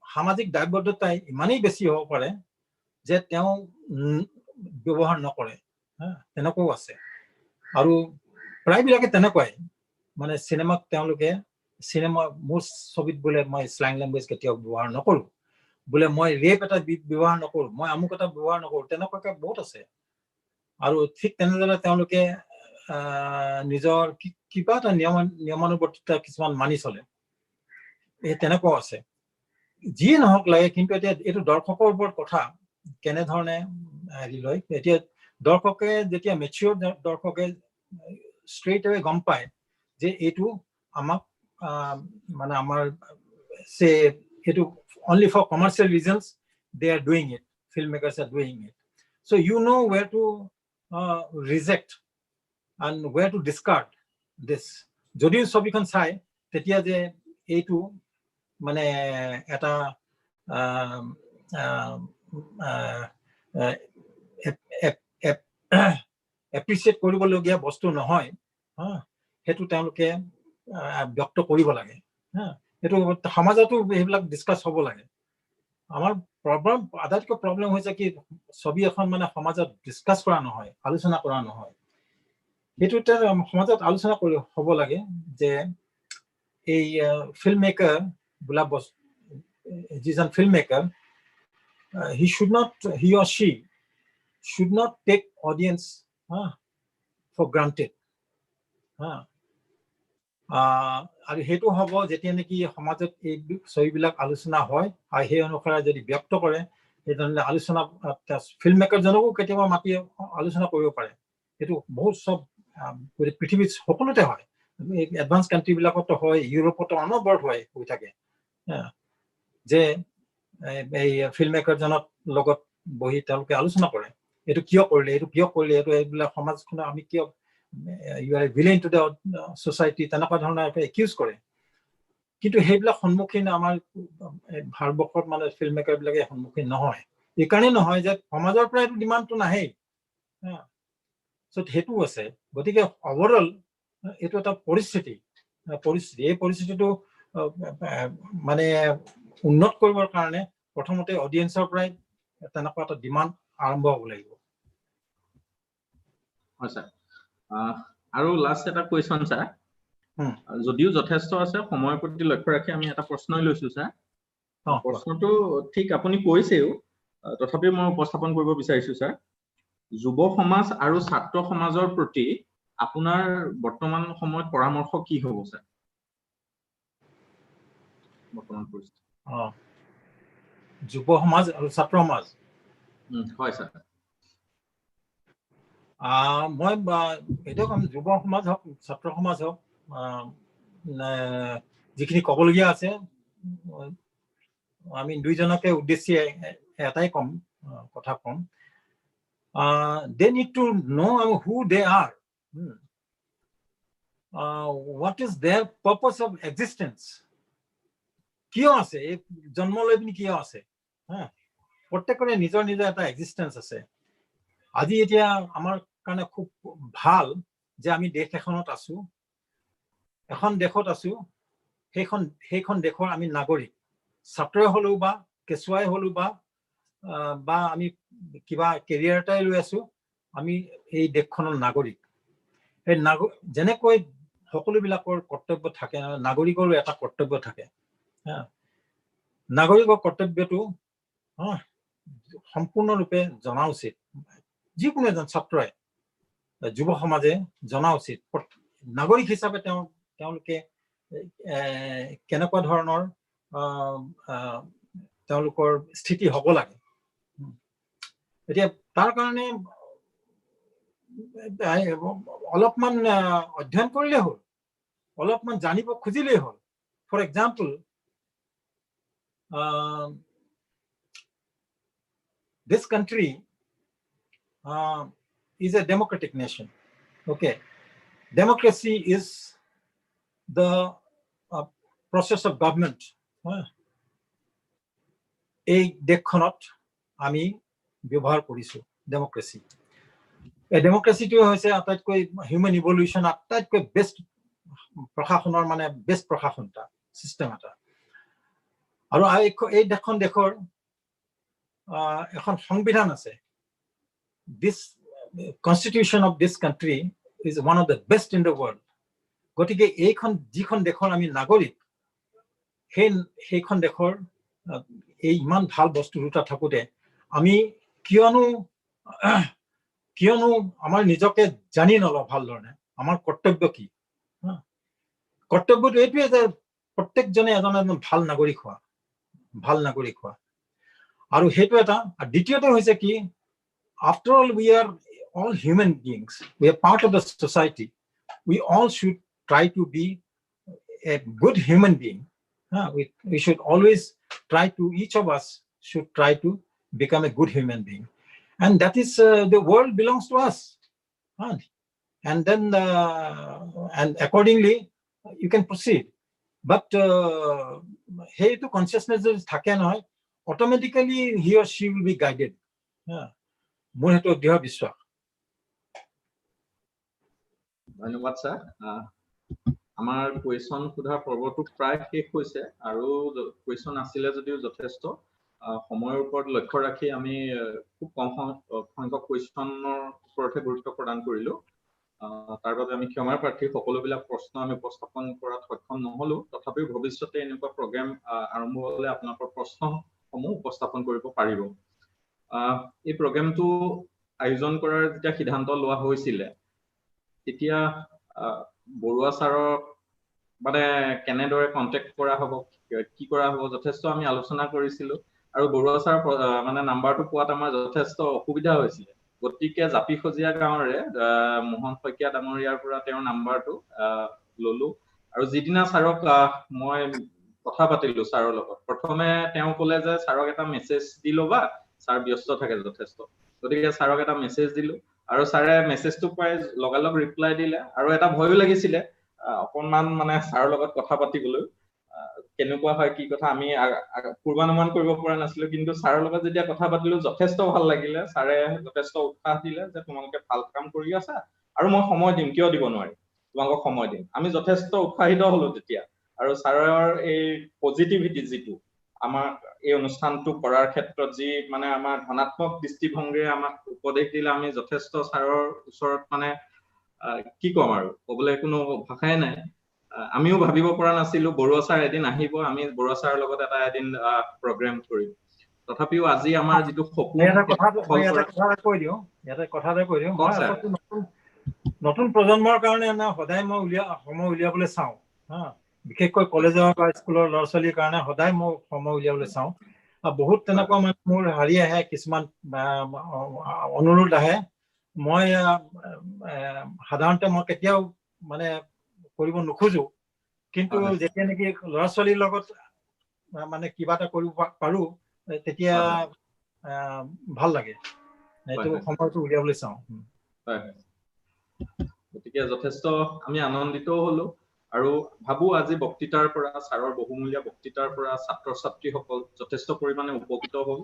সামাজিক দায়বদ্ধতা ইমানেই বেছি হ'ব পাৰে যে তেওঁ ব্যৱহাৰ নকৰে তেনেকুৱাও আছে আৰু প্ৰায়বিলাকে তেনেকুৱাই মানে চিনেমাক তেওঁলোকে চিনেমা মোৰ ছবিত বোলে মই স্ল্যাং ল্যাঙ্গুৱেজ কেতিয়াও ব্যৱহাৰ নকৰো বোলে মই ৰেপ এটা ব্যৱহাৰ নকৰো মই আমুক এটা ব্যৱহাৰ নকৰো তেনেকুৱাকে বহুত আছে আৰু ঠিক তেনেদৰে তেওঁলোকে নিজৰ কিবা এটা নিয়মানুবৰ্তিতা কিছুমান মানি চলে এই তেনেকুৱাও আছে যিয়ে নহওক লাগে কিন্তু এতিয়া এইটো দৰ্শকৰ ওপৰত কথা কেনেধৰণে হেৰি লয় এতিয়া দৰ্শকে যেতিয়া মেচিয়ৰ দৰ্শকে ষ্ট্ৰেইট away গম পায় যে এইটো আমাক মানে আমাৰ সে এইটো only for commercial reasons they are doing it filmmakers are doing it so you know where to reject and where to discard this যদিও ছবিখন চাই তেতিয়া যে এইটো মানে এটা এপ্ৰিচিয়েট কৰিবলগীয়া বস্তু নহয় হেতু তেওঁলোকে ব্যক্ত কৰিব লাগে হেতু সমাজতো এইবিলাক ডিসকাস হ'ব লাগে আমাৰ প্ৰবলেম আদাতকৈ প্ৰবলেম হৈছে কি ছবি এখন মানে সমাজত ডিসকাস কৰা নহয় আলোচনা কৰা নহয় হেতুতে সমাজত আলোচনা কৰি হ'ব লাগে যে এই ফিল্ম মেকাৰ বুলা যিজন film maker he or she should not take audience for granted আৰু হেতু হ'ব যেতিয়া নেকি সমাজত এই ছবিবিলাক আলোচনা হয় আৰু সেই অনুসাৰে যদি ব্যক্ত কৰে তেতিয়াহ'লে আলোচনা ফিল্ম মেকাৰ জনকো কেতিয়াবা মাতি আলোচনা কৰিব পাৰে হেতু বহুত সব পৃথিৱীত সকলোতে হয় এডভান্স কান্ট্ৰি বিলাকতো হয় ইউৰোপতো অনবৰত হয় হৈ থাকে যে এই ফিল্ম মেকাৰ জনৰ লগত বহি তেওঁলোকে আলোচনা কৰে এটো কিয় কৰিলে এটো এইবিলাক সমাজখনে আমি কিয় you are a villain to the society তেনেকুৱা ধৰণৰ একিউজ কৰে কিন্তু হেইবিলাক সন্মুখীন আমাৰ ভাৰতবৰ্ষত মানে ফিল্ম মেকাৰ বিলাকে সন্মুখীন নহয় এই কাৰণে নহয় যে সমাজৰ পৰা এটো ডিমান্ডটো নাহে সো হেতু আছে গতিকে ওভাৰঅল এটো এটা পৰিস্থিতি এই পৰিস্থিতিটো মানে উন্নত কৰিবৰ কাৰণে প্ৰথমতে অডিয়েন্সৰ পৰাই তেনেকুৱা এটা ডিমান্ড আৰম্ভ হ'ব লাগিব হয় স্যাৰ আৰু লাষ্ট এটা কোৱেশ্চন স্যাৰ যদিও যথেষ্ট আছে সময়ৰ প্ৰতি লক্ষ্য ৰাখি আমি এটা প্ৰশ্নই লৈছো স্যাৰ প্ৰশ্নটো ঠিক আপুনি কৈছেও তথাপিও মই উপস্থাপন কৰিব বিচাৰিছো স্যাৰ যুৱ সমাজ আৰু ছাত্ৰ সমাজৰ প্ৰতি আপোনাৰ বৰ্তমান সময়ত পৰামৰ্শ কি হ'ব স্যাৰ বৰ্তমান পৰিস্থিতি যুৱ সমাজ আৰু ছাত্ৰ সমাজ হয় স্যাৰ মই এটো কম যুৱ সমাজ হওক ছাত্ৰ সমাজ হওক যিখিনি ক'বলগীয়া আছে আমি দুইজনকে উদ্দেশ্যে এটাই কম কথা কম they need to know who they are what is their purpose of existence কিয় আছে এই জন্ম লৈ পিনি কিয় আছে প্ৰত্যেকৰে নিজৰ নিজৰ এটা এক্সিস্টেন্স আছে আজি এতিয়া আমাৰ কাৰণে খুব ভাল যে আমি দেশ এখনত আছো এখন দেশত আছো সেইখন দেশৰ আমি নাগৰিক ছাত্ৰই হলো বা কেঁচুৱাই হলো বা আমি কিবা কেৰিয়াৰ এটাই লৈ আছো আমি এই দেশখনৰ নাগৰিক এই যেনেকৈ সকলোবিলাকৰ কৰ্তব্য থাকে নাগৰিকৰো এটা কৰ্তব্য থাকে নাগৰিকৰ কৰ্তব্যটো সম্পূৰ্ণৰূপে জনা উচিত যিকোনো এজন ছাত্ৰই যুৱ সমাজে জনা উচিত নাগৰিক হিচাপে তেওঁলোকে কেনেকুৱা ধৰণৰ তেওঁলোকৰ স্থিতি হ'ব লাগে এতিয়া তাৰ কাৰণে অলপমান অধ্যয়ন কৰিলে হ'ল অলপমান জানিব খুজিলে হ'ল for example this country is a democratic nation okay democracy is the process of government এই দেশখনত আমি ব্যৱহাৰ কৰিছো ডেমক্ৰেসি এই ডেমক্ৰেসিটো হৈছে আটাইতকৈ হিউম্যান ইভলিউশন আটাইতকৈ বেস্ট প্ৰশাসনৰ মানে বেস্ট প্ৰশাসনটা সিস্টেম এটা আৰু এই দেশৰ এখন সংবিধান আছে this constitution of this country is one of the best in the world. গতিকে এইখন যিখন দেশৰ আমি নাগৰিক সেইখন দেশৰ এই ইমান ভাল বস্তু দুটা থাকোতে আমি কিয়নো আমাৰ নিজকে জানি নলওঁ ভাল ধৰণে আমাৰ কৰ্তব্য কি কৰ্তব্যটো এইটোৱে যে প্ৰত্যেকজনে এজন ভাল নাগৰিক হোৱা আৰু সেইটো এটা দ্বিতীয়তে হৈছে কি after all we are all human beings, we are part of the society, we all should try to be a good human being. We should always try to, each of us should try to become a good human being. And that is, the world belongs to us. And then, and accordingly, you can proceed. But, hey, to consciousness is automatically he or she will be guided. মোৰ হেতু দৃঢ় বিশ্বাস ধন্যবাদ স্যাৰ আমাৰ কোৱেশ্চন সুধাৰ পৰ্বটো প্ৰায় শেষ হৈছে আৰু কোৱেশ্চন আছিলে যদিও যথেষ্ট সময়ৰ ওপৰত লক্ষ্য ৰাখি আমি খুব কম সংখ্যক কোৱেশ্চনৰ ওপৰতহে গুৰুত্ব প্ৰদান কৰিলো তাৰ বাবে আমি ক্ষমাৰ প্ৰাৰ্থী সকলোবিলাক প্ৰশ্ন আমি উপস্থাপন কৰাত সক্ষম নহলো তথাপিও ভৱিষ্যতে এনেকুৱা প্ৰগ্ৰাম আৰম্ভ হ'লে আপোনালোকৰ প্ৰশ্নসমূহ উপস্থাপন কৰিব পাৰিব এই প্ৰগ্ৰামটো আয়োজন কৰাৰ যেতিয়া সিদ্ধান্ত লোৱা হৈছিল তেতিয়া বৰুৱা ছাৰৰ মানে কেনেদৰে কন্টেক্ট কৰা হ'ব কি কৰা হ'ব যথেষ্ট আমি আলোচনা কৰিছিলো আৰু বৰুৱা ছাৰ মানে নাম্বাৰটো পোৱাত আমাৰ যথেষ্ট অসুবিধা হৈছিল গতিকে জাপিখজিয়া গাঁৱৰে মোহন শইকীয়া ডাঙৰীয়াৰ পৰা তেওঁৰ নাম্বাৰটো ললো আৰু যিদিনা ছাৰক মই কথা পাতিলো ছাৰৰ লগত প্ৰথমে তেওঁ ক'লে যে ছাৰক এটা মেছেজ দি ল'বা ছাৰ ব্যস্ত থাকে যথেষ্ট গতিকে ছাৰক এটা মেছেজ দিলো আৰু ছাৰে মেছেজটো পাই লগালগ ৰিপ্লাই দিলে আৰু এটা ভয়ো লাগিছিল অকনমান মানে ছাৰৰ লগত কথা পাতিবলৈ কেনেকুৱা হয় কি কথা আমি পূৰ্বানুমান কৰিব পৰা নাছিলো কিন্তু ছাৰৰ লগত যেতিয়া কথা পাতিলো যথেষ্ট ভাল লাগিলে ছাৰে যথেষ্ট উৎসাহ দিলে যে তোমালোকে ভাল কাম কৰি আছা আৰু মই সময় দিম কিয় দিব নোৱাৰি তোমালোকক সময় দিম আমি যথেষ্ট উৎসাহিত হলো তেতিয়া আৰু ছাৰৰ এই পজিটিভিটি যিটো আমাৰ এই অনুষ্ঠানটো কৰাৰ ক্ষেত্ৰত যি মানে আমাৰ ধনাত্মক দৃষ্টিভংগীৰে আমাক উপদেশ দিলে আমি যথেষ্ট ছাৰৰ ওচৰত মানে কি কম আৰু ক'বলৈ কোনো ভাষাই নাই আমিও ভাবিব পৰা নাছিলো বৰুৱা ছাৰ এদিন আহিব আমি বৰুৱা ছাৰৰ লগত এটা এদিন প্ৰগ্ৰাম কৰিম তথাপিও আজি আমাৰ যিটো সপোন নতুন প্ৰজন্মৰ কাৰণে সদায় মই সময় উলিয়াবলৈ চাওঁ বিশেষকৈ কলেজৰ বা স্কুলৰ ল'ৰা ছোৱালীৰ কাৰণে সদায় মই সময় উলিয়াবলৈ চাওঁ বহুত তেনেকুৱা মানে মোৰ হাৰি আহে কিছুমান অনুৰোধ আহে মই সাধাৰণতে মই কেতিয়াও মানে কৰিব নোখোজো কিন্তু যেতিয়া নেকি ল'ৰা ছোৱালীৰ লগত মানে কিবা এটা কৰিব পাৰো তেতিয়া ভাল লাগে এইটো সময়টো উলিয়াবলৈ চাওঁ গতিকে যথেষ্ট আমি আনন্দিত হলো আৰু ভাবো আজি বক্তৃতাৰ পৰা ছাৰৰ বহুমূলীয়া বক্তৃতাৰ পৰা ছাত্ৰ ছাত্ৰীসকল যথেষ্ট পৰিমাণে উপকৃত হ'ল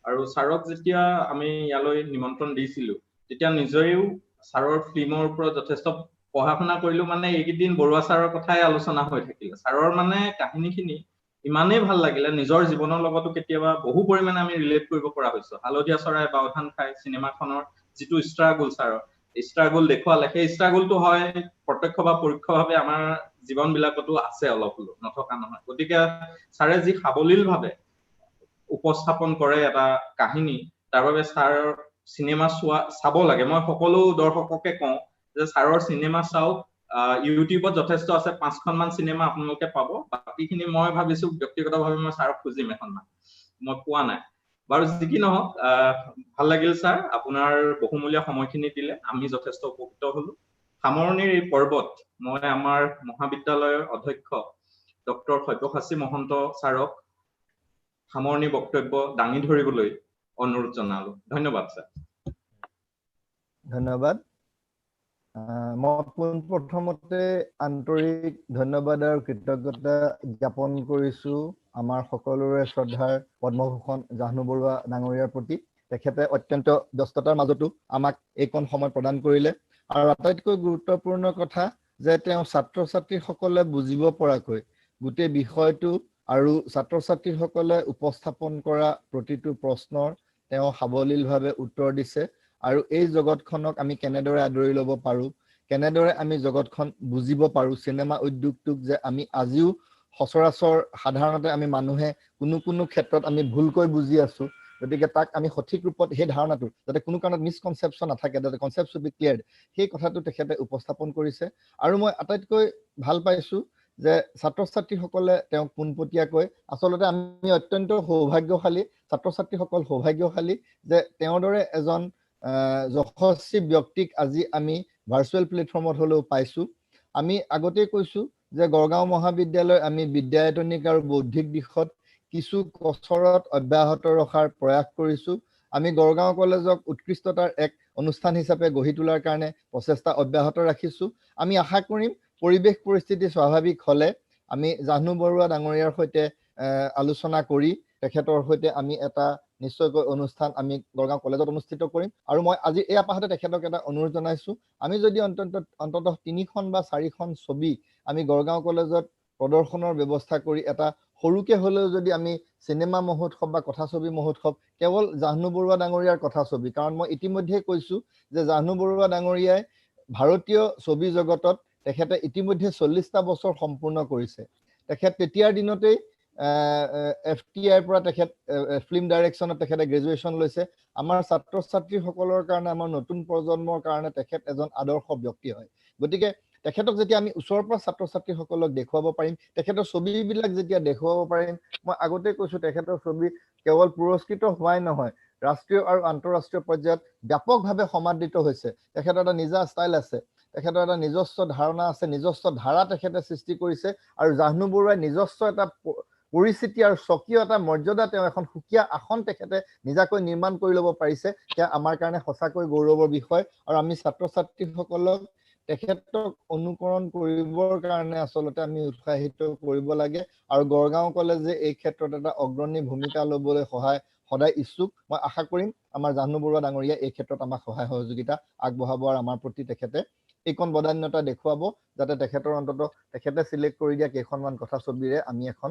আৰু ছাৰক যেতিয়া আমি ইয়ালৈ নিমন্ত্ৰণ দিছিলো তেতিয়া নিজেও ছাৰৰ ফিল্মৰ ওপৰত যথেষ্ট পঢ়া শুনা কৰিলো মানে এইকেইদিন বৰুৱা ছাৰৰ কথাই আলোচনা হৈ থাকিলে ছাৰৰ মানে কাহিনীখিনি ইমানেই ভাল লাগিলে নিজৰ জীৱনৰ লগতো কেতিয়াবা বহু পৰিমাণে আমি ৰিলেট কৰিব পৰা হৈছো হালধীয়া চৰাই বাওধান খাই চিনেমাখনৰ যিটো ষ্ট্ৰাগল ছাৰৰ ষ্ট্ৰাগল দেখুৱালে সেই ষ্ট্ৰাগলটো হয় প্ৰত্যক্ষ বা পৰোক্ষভাৱে আমাৰ জীৱন বিলাকতো আছে অলপ নথকা নহয় গতিকে ছাৰে যি সাৱলীলভাৱে উপস্থাপন কৰে এটা কাহিনী তাৰ বাবে ছাৰৰ চিনেমা চাব লাগে মই সকলো দৰ্শককে কওঁ যে ছাৰৰ চিনেমা চাওক ইউটিউবত যথেষ্ট আছে 5খন মান চিনেমা আপোনালোকে পাব বাকিখিনি মই ভাবিছো ব্যক্তিগতভাৱে মই ছাৰক খুজিম এখনমান মই পোৱা নাই বাৰু যি কি নহওক ভাল লাগিল ছাৰ আপোনাৰ বহুমূলীয়া সময়খিনি দিলে আমি যথেষ্ট উপকৃত হলো সামৰণিৰ এই পৰ্বত মই আমাৰ মহাবিদ্যালয়ৰ অধ্যক্ষ ডক্টৰ সব্যসাচী মহন্ত ছাৰক সামৰণি বক্তব্য দাঙি ধৰিবলৈ অনুৰোধ জনালো ধন্যবাদ ছাৰ ধন্যবাদ মই প্ৰথমতে আন্তৰিক ধন্যবাদ আৰু কৃতজ্ঞতা জ্ঞাপন কৰিছো আমাৰ সকলোৰে শ্ৰদ্ধাৰ পদ্মভূষণ জাহ্নু বৰুৱা ডাঙৰীয়াৰ প্ৰতি তেখেতে অত্যন্ত ব্যস্ততাৰ মাজতো আমাক এইকণ সময় প্ৰদান কৰিলে আৰু আটাইতকৈ গুৰুত্বপূৰ্ণ কথা যে তেওঁ ছাত্ৰ ছাত্ৰীসকলে বুজিব পৰাকৈ গোটেই বিষয়টো আৰু ছাত্ৰ ছাত্ৰীসকলে উপস্থাপন কৰা প্ৰতিটো প্ৰশ্নৰ তেওঁ সাৱলীলভাৱে উত্তৰ দিছে আৰু এই জগতখনক আমি কেনেদৰে আদৰি ল'ব পাৰো কেনেদৰে আমি জগতখন বুজিব পাৰো সিনেমা উদ্যোগটোক যে আমি আজিও সচৰাচৰ সাধাৰণতে আমি মানুহে কোনো ক্ষেত্ৰত আমি ভুলকৈ বুজি আছো গতিকে তাক আমি সঠিক ৰূপত সেই ধাৰণাটো যাতে কোনো কাৰণত মিসকনসেপচন নাথাকে যাতে কনসেপ্ট শুড বি ক্লিয়াৰড সেই কথাটো তেখেতে উপস্থাপন কৰিছে আৰু মই আটাইতকৈ ভাল পাইছো যে ছাত্ৰ ছাত্ৰীসকলে তেওঁক পোনপটীয়াকৈ আচলতে আমি অত্যন্ত সৌভাগ্যশালী ছাত্ৰ ছাত্ৰীসকল সৌভাগ্যশালী যে তেওঁৰ দৰে এজন যশস্বী ব্যক্তিক আজি আমি ভাৰ্চুৱেল প্লেটফৰ্মত হলেও পাইছো আমি আগতেই কৈছো যে গড়গাঁও মহাবিদ্যালয় আমি বিদ্যায়তনিক আৰু বৌদ্ধিক দিশত কিছু কচৰত অব্যাহত ৰখাৰ প্ৰয়াস কৰিছো আমি গড়গাঁও কলেজক উৎকৃষ্টতাৰ এক অনুষ্ঠান হিচাপে গঢ়ি তোলাৰ কাৰণে প্ৰচেষ্টা অব্যাহত ৰাখিছো আমি আশা কৰিম পৰিবেশ পৰিস্থিতি স্বাভাৱিক হলে আমি জাহ্নু বৰুৱা ডাঙৰীয়াৰ সৈতে আলোচনা কৰি তেখেতৰ সৈতে আমি এটা নিশ্চয়কৈ অনুষ্ঠান আমি গড়গাঁও কলেজত অনুষ্ঠিত কৰিম আৰু মই আজি এই আপাহতে তেখেতক এটা অনুৰোধ জনাইছো আমি যদি অন্তত 3খন বা 4খন ছবি আমি গড়গাঁও কলেজত প্ৰদৰ্শনৰ ব্যৱস্থা কৰি এটা সৰুকে হলেও যদি আমি সিনেমা মহোৎসৱ বা কথা ছবি মহোৎসৱ কেৱল জাহ্নু বৰুৱা ডাঙৰীয়াৰ কথা ছবি কাৰণ মই ইতিমধ্যে কৈছো যে জাহ্নু বৰুৱা ডাঙৰীয়াই ভাৰতীয় ছবি জগতত তেখেতে ইতিমধ্যে 40টা বছৰ সম্পূৰ্ণ কৰিছে তেখেত তেতিয়াৰ দিনতেই FTI পৰা তেখেত ফিল্ম ডাইৰেকশ্যনত তেখেতে গ্ৰেজুৱেশ্যন লৈছে আমাৰ ছাত্ৰ ছাত্ৰীসকলৰ কাৰণে আমাৰ নতুন প্ৰজন্মৰ কাৰণে তেখেত এজন আদৰ্শ ব্যক্তি হয় গতিকে তেখেতক যেতিয়া আমি ওচৰৰ পৰা ছাত্ৰ ছাত্ৰীসকলক দেখুৱাব পাৰিম তেখেতৰ ছবিবিলাক যেতিয়া দেখুৱাব পাৰিম মই আগতে কৈছো তেখেতৰ ছবি কেৱল পুৰস্কৃত হোৱাই নহয় ৰাষ্ট্ৰীয় আৰু আন্তঃৰাষ্ট্ৰীয় পৰ্যায়ত ব্যাপকভাৱে সমাদৃত হৈছে তেখেতৰ এটা নিজা ষ্টাইল আছে তেখেতৰ এটা নিজস্ব ধাৰণা আছে নিজস্ব ধাৰা তেখেতে সৃষ্টি কৰিছে আৰু জাহ্নু বৰুৱাই নিজস্ব এটা পৰিস্থিতি আৰু স্বকীয় এটা মৰ্যাদা তেওঁ এখন সুকীয়া আসন তেখেতে নিজাকৈ নিৰ্মাণ কৰি ল'ব পাৰিছে সেয়া আমাৰ কাৰণে সঁচাকৈ গৌৰৱৰ বিষয় আৰু আমি ছাত্ৰ ছাত্ৰীসকলক তেখেতক অনুকৰণ কৰিবৰ কাৰণে আচলতে আমি উৎসাহিত কৰিব লাগে আৰু গড়গাঁও কলেজে এই ক্ষেত্ৰত এটা অগ্ৰণী ভূমিকা ল'বলৈ সদায় ইচ্ছুক মই আশা কৰিম আমাৰ জাহ্নু বৰুৱা ডাঙৰীয়া এই ক্ষেত্ৰত আমাক সহায় সহযোগিতা আগবঢ়াব আৰু আমাৰ প্ৰতি তেখেতে এইকণ বদান্যতা দেখুৱাব যাতে তেখেতৰ অন্তত তেখেতে সিলেক্ট কৰি দিয়া কেইখনমান কথা ছবিৰে আমি এখন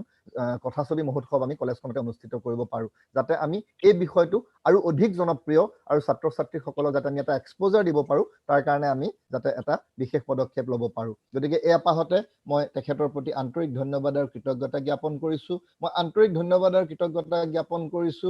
কথা ছবি মহোৎসৱ আমি কলেজখনতে অনুষ্ঠিত কৰিব পাৰো যাতে আমি এই বিষয়টো আৰু অধিক জনপ্ৰিয় আৰু ছাত্ৰ ছাত্ৰীসকলক যাতে আমি এটা এক্সপোজাৰ দিব পাৰো তাৰ কাৰণে আমি যাতে এটা বিশেষ পদক্ষেপ ল'ব পাৰো গতিকে এই আপাহতে মই তেখেতৰ প্ৰতি আন্তৰিক ধন্যবাদ আৰু কৃতজ্ঞতা জ্ঞাপন কৰিছো মই আন্তৰিক ধন্যবাদ আৰু কৃতজ্ঞতা জ্ঞাপন কৰিছো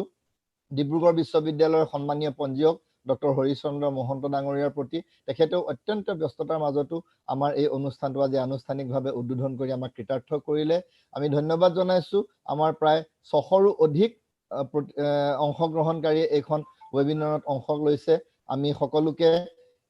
ডিব্ৰুগড় বিশ্ববিদ্যালয়ৰ সন্মানীয় পঞ্জীয়ক ডক্টৰ হৰিচন্দ্ৰ মহন্ত ডাঙৰীয়াৰ প্ৰতি তেখেতেও অত্যন্ত ব্যস্ততাৰ মাজতো আমাৰ এই অনুষ্ঠানটো আজি আনুষ্ঠানিকভাৱে উদ্বোধন কৰি আমাক কৃতাৰ্থ কৰিলে আমি ধন্যবাদ জনাইছো আমাৰ প্ৰায় 600ৰো অধিক অংশগ্ৰহণকাৰীয়ে এইখন ৱেবিনাৰত অংশ লৈছে আমি সকলোকে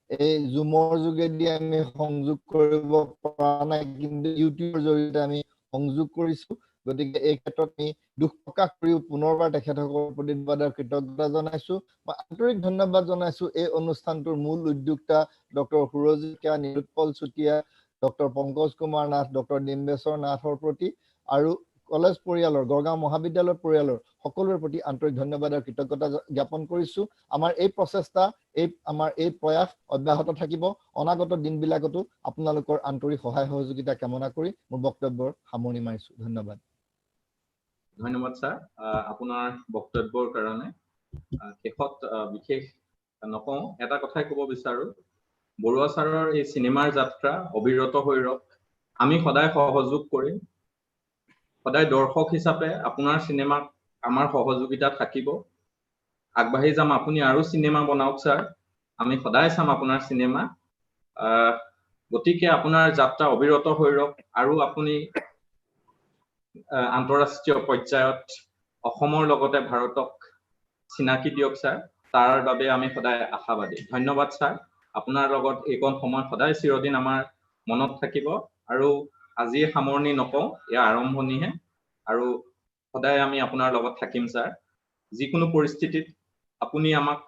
এই জুমৰ যোগেদি আমি সংযোগ কৰিব পৰা নাই কিন্তু ইউটিউবৰ জৰিয়তে আমি সংযোগ কৰিছো গতিকে এই ক্ষেত্ৰত আমি দুখ প্ৰকাশ কৰি পুনৰবাৰ তেখেতসকলৰ প্ৰতি কৃতজ্ঞতা জনাইছো মই আন্তৰিক ধন্যবাদ জনাইছো এই অনুষ্ঠানটোৰ মূল উদ্যোক্তা doctor Surajit Nirutpal Chutia doctor Pankaj Kumar Nath doctor Dimbeswar নাথৰ প্ৰতি আৰু কলেজ পৰিয়ালৰ গড়গাঁও মহাবিদ্যালয় পৰিয়ালৰ সকলোৰে প্ৰতি আন্তৰিক ধন্যবাদ আৰু কৃতজ্ঞতা জ্ঞাপন কৰিছো আমাৰ এই প্ৰচেষ্টা আমাৰ এই প্ৰয়াস অব্যাহত থাকিব অনাগত দিনবিলাকতো আপোনালোকৰ আন্তৰিক সহায় সহযোগিতা কামনা কৰি মোৰ বক্তব্যৰ সামৰণি মাৰিছো ধন্যবাদ ধন্যবাদ স্যাৰ আপোনাৰ বক্তব্যৰ কাৰণে শেষত বিশেষ নকওঁ এটা কথাই ক'ব বিচাৰো বৰুৱা ছাৰৰ এই সিনেমাৰ যাত্ৰা অবিৰত হৈ ৰক আমি সদায় সহযোগ কৰিম সদায় দৰ্শক হিচাপে আপোনাৰ সিনেমাক আমাৰ সহযোগিতা থাকিব আগবাঢ়ি যাম আপুনি আৰু সিনেমা বনাওক স্যাৰ আমি সদায় চাম আপোনাৰ সিনেমা গতিকে আপোনাৰ যাত্ৰা অবিৰত হৈ ৰক আৰু আপুনি আন্তঃৰাষ্ট্ৰীয় পৰ্যায়ত অসমৰ লগতে ভাৰতক চিনাকি দিয়ক স্যাৰ তাৰ বাবে আমি সদায় আশাবাদী ধন্যবাদ স্যাৰ আপোনাৰ লগত এইকণ সময় সদায় চিৰদিন আমাৰ মনত থাকিব আৰু আজি সামৰণি নকওঁ এয়া আৰম্ভণিহে আৰু সদায় আমি আপোনাৰ লগত থাকিম স্যাৰ যিকোনো পৰিস্থিতিত আপুনি আমাক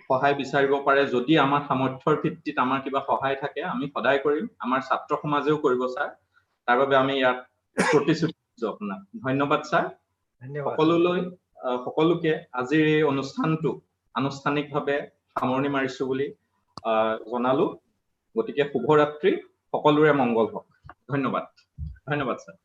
সহায় বিচাৰিব পাৰে যদি আমাৰ সামৰ্থ্যৰ ভিত্তিত আমাৰ কিবা সহায় থাকে আমি সদায় কৰিম আমাৰ ছাত্ৰ সমাজেও কৰিব স্যাৰ তাৰ বাবে আমি ইয়াত প্ৰতিশ্ৰুতি আপোনাক ধন্যবাদ স্যাৰ সকলোকে আজিৰ এই অনুষ্ঠানটো আনুষ্ঠানিকভাৱে সামৰণি মাৰিছো বুলি জনালো গতিকে শুভৰাত্ৰি সকলোৰে মংগল হওক ধন্যবাদ স্যাৰ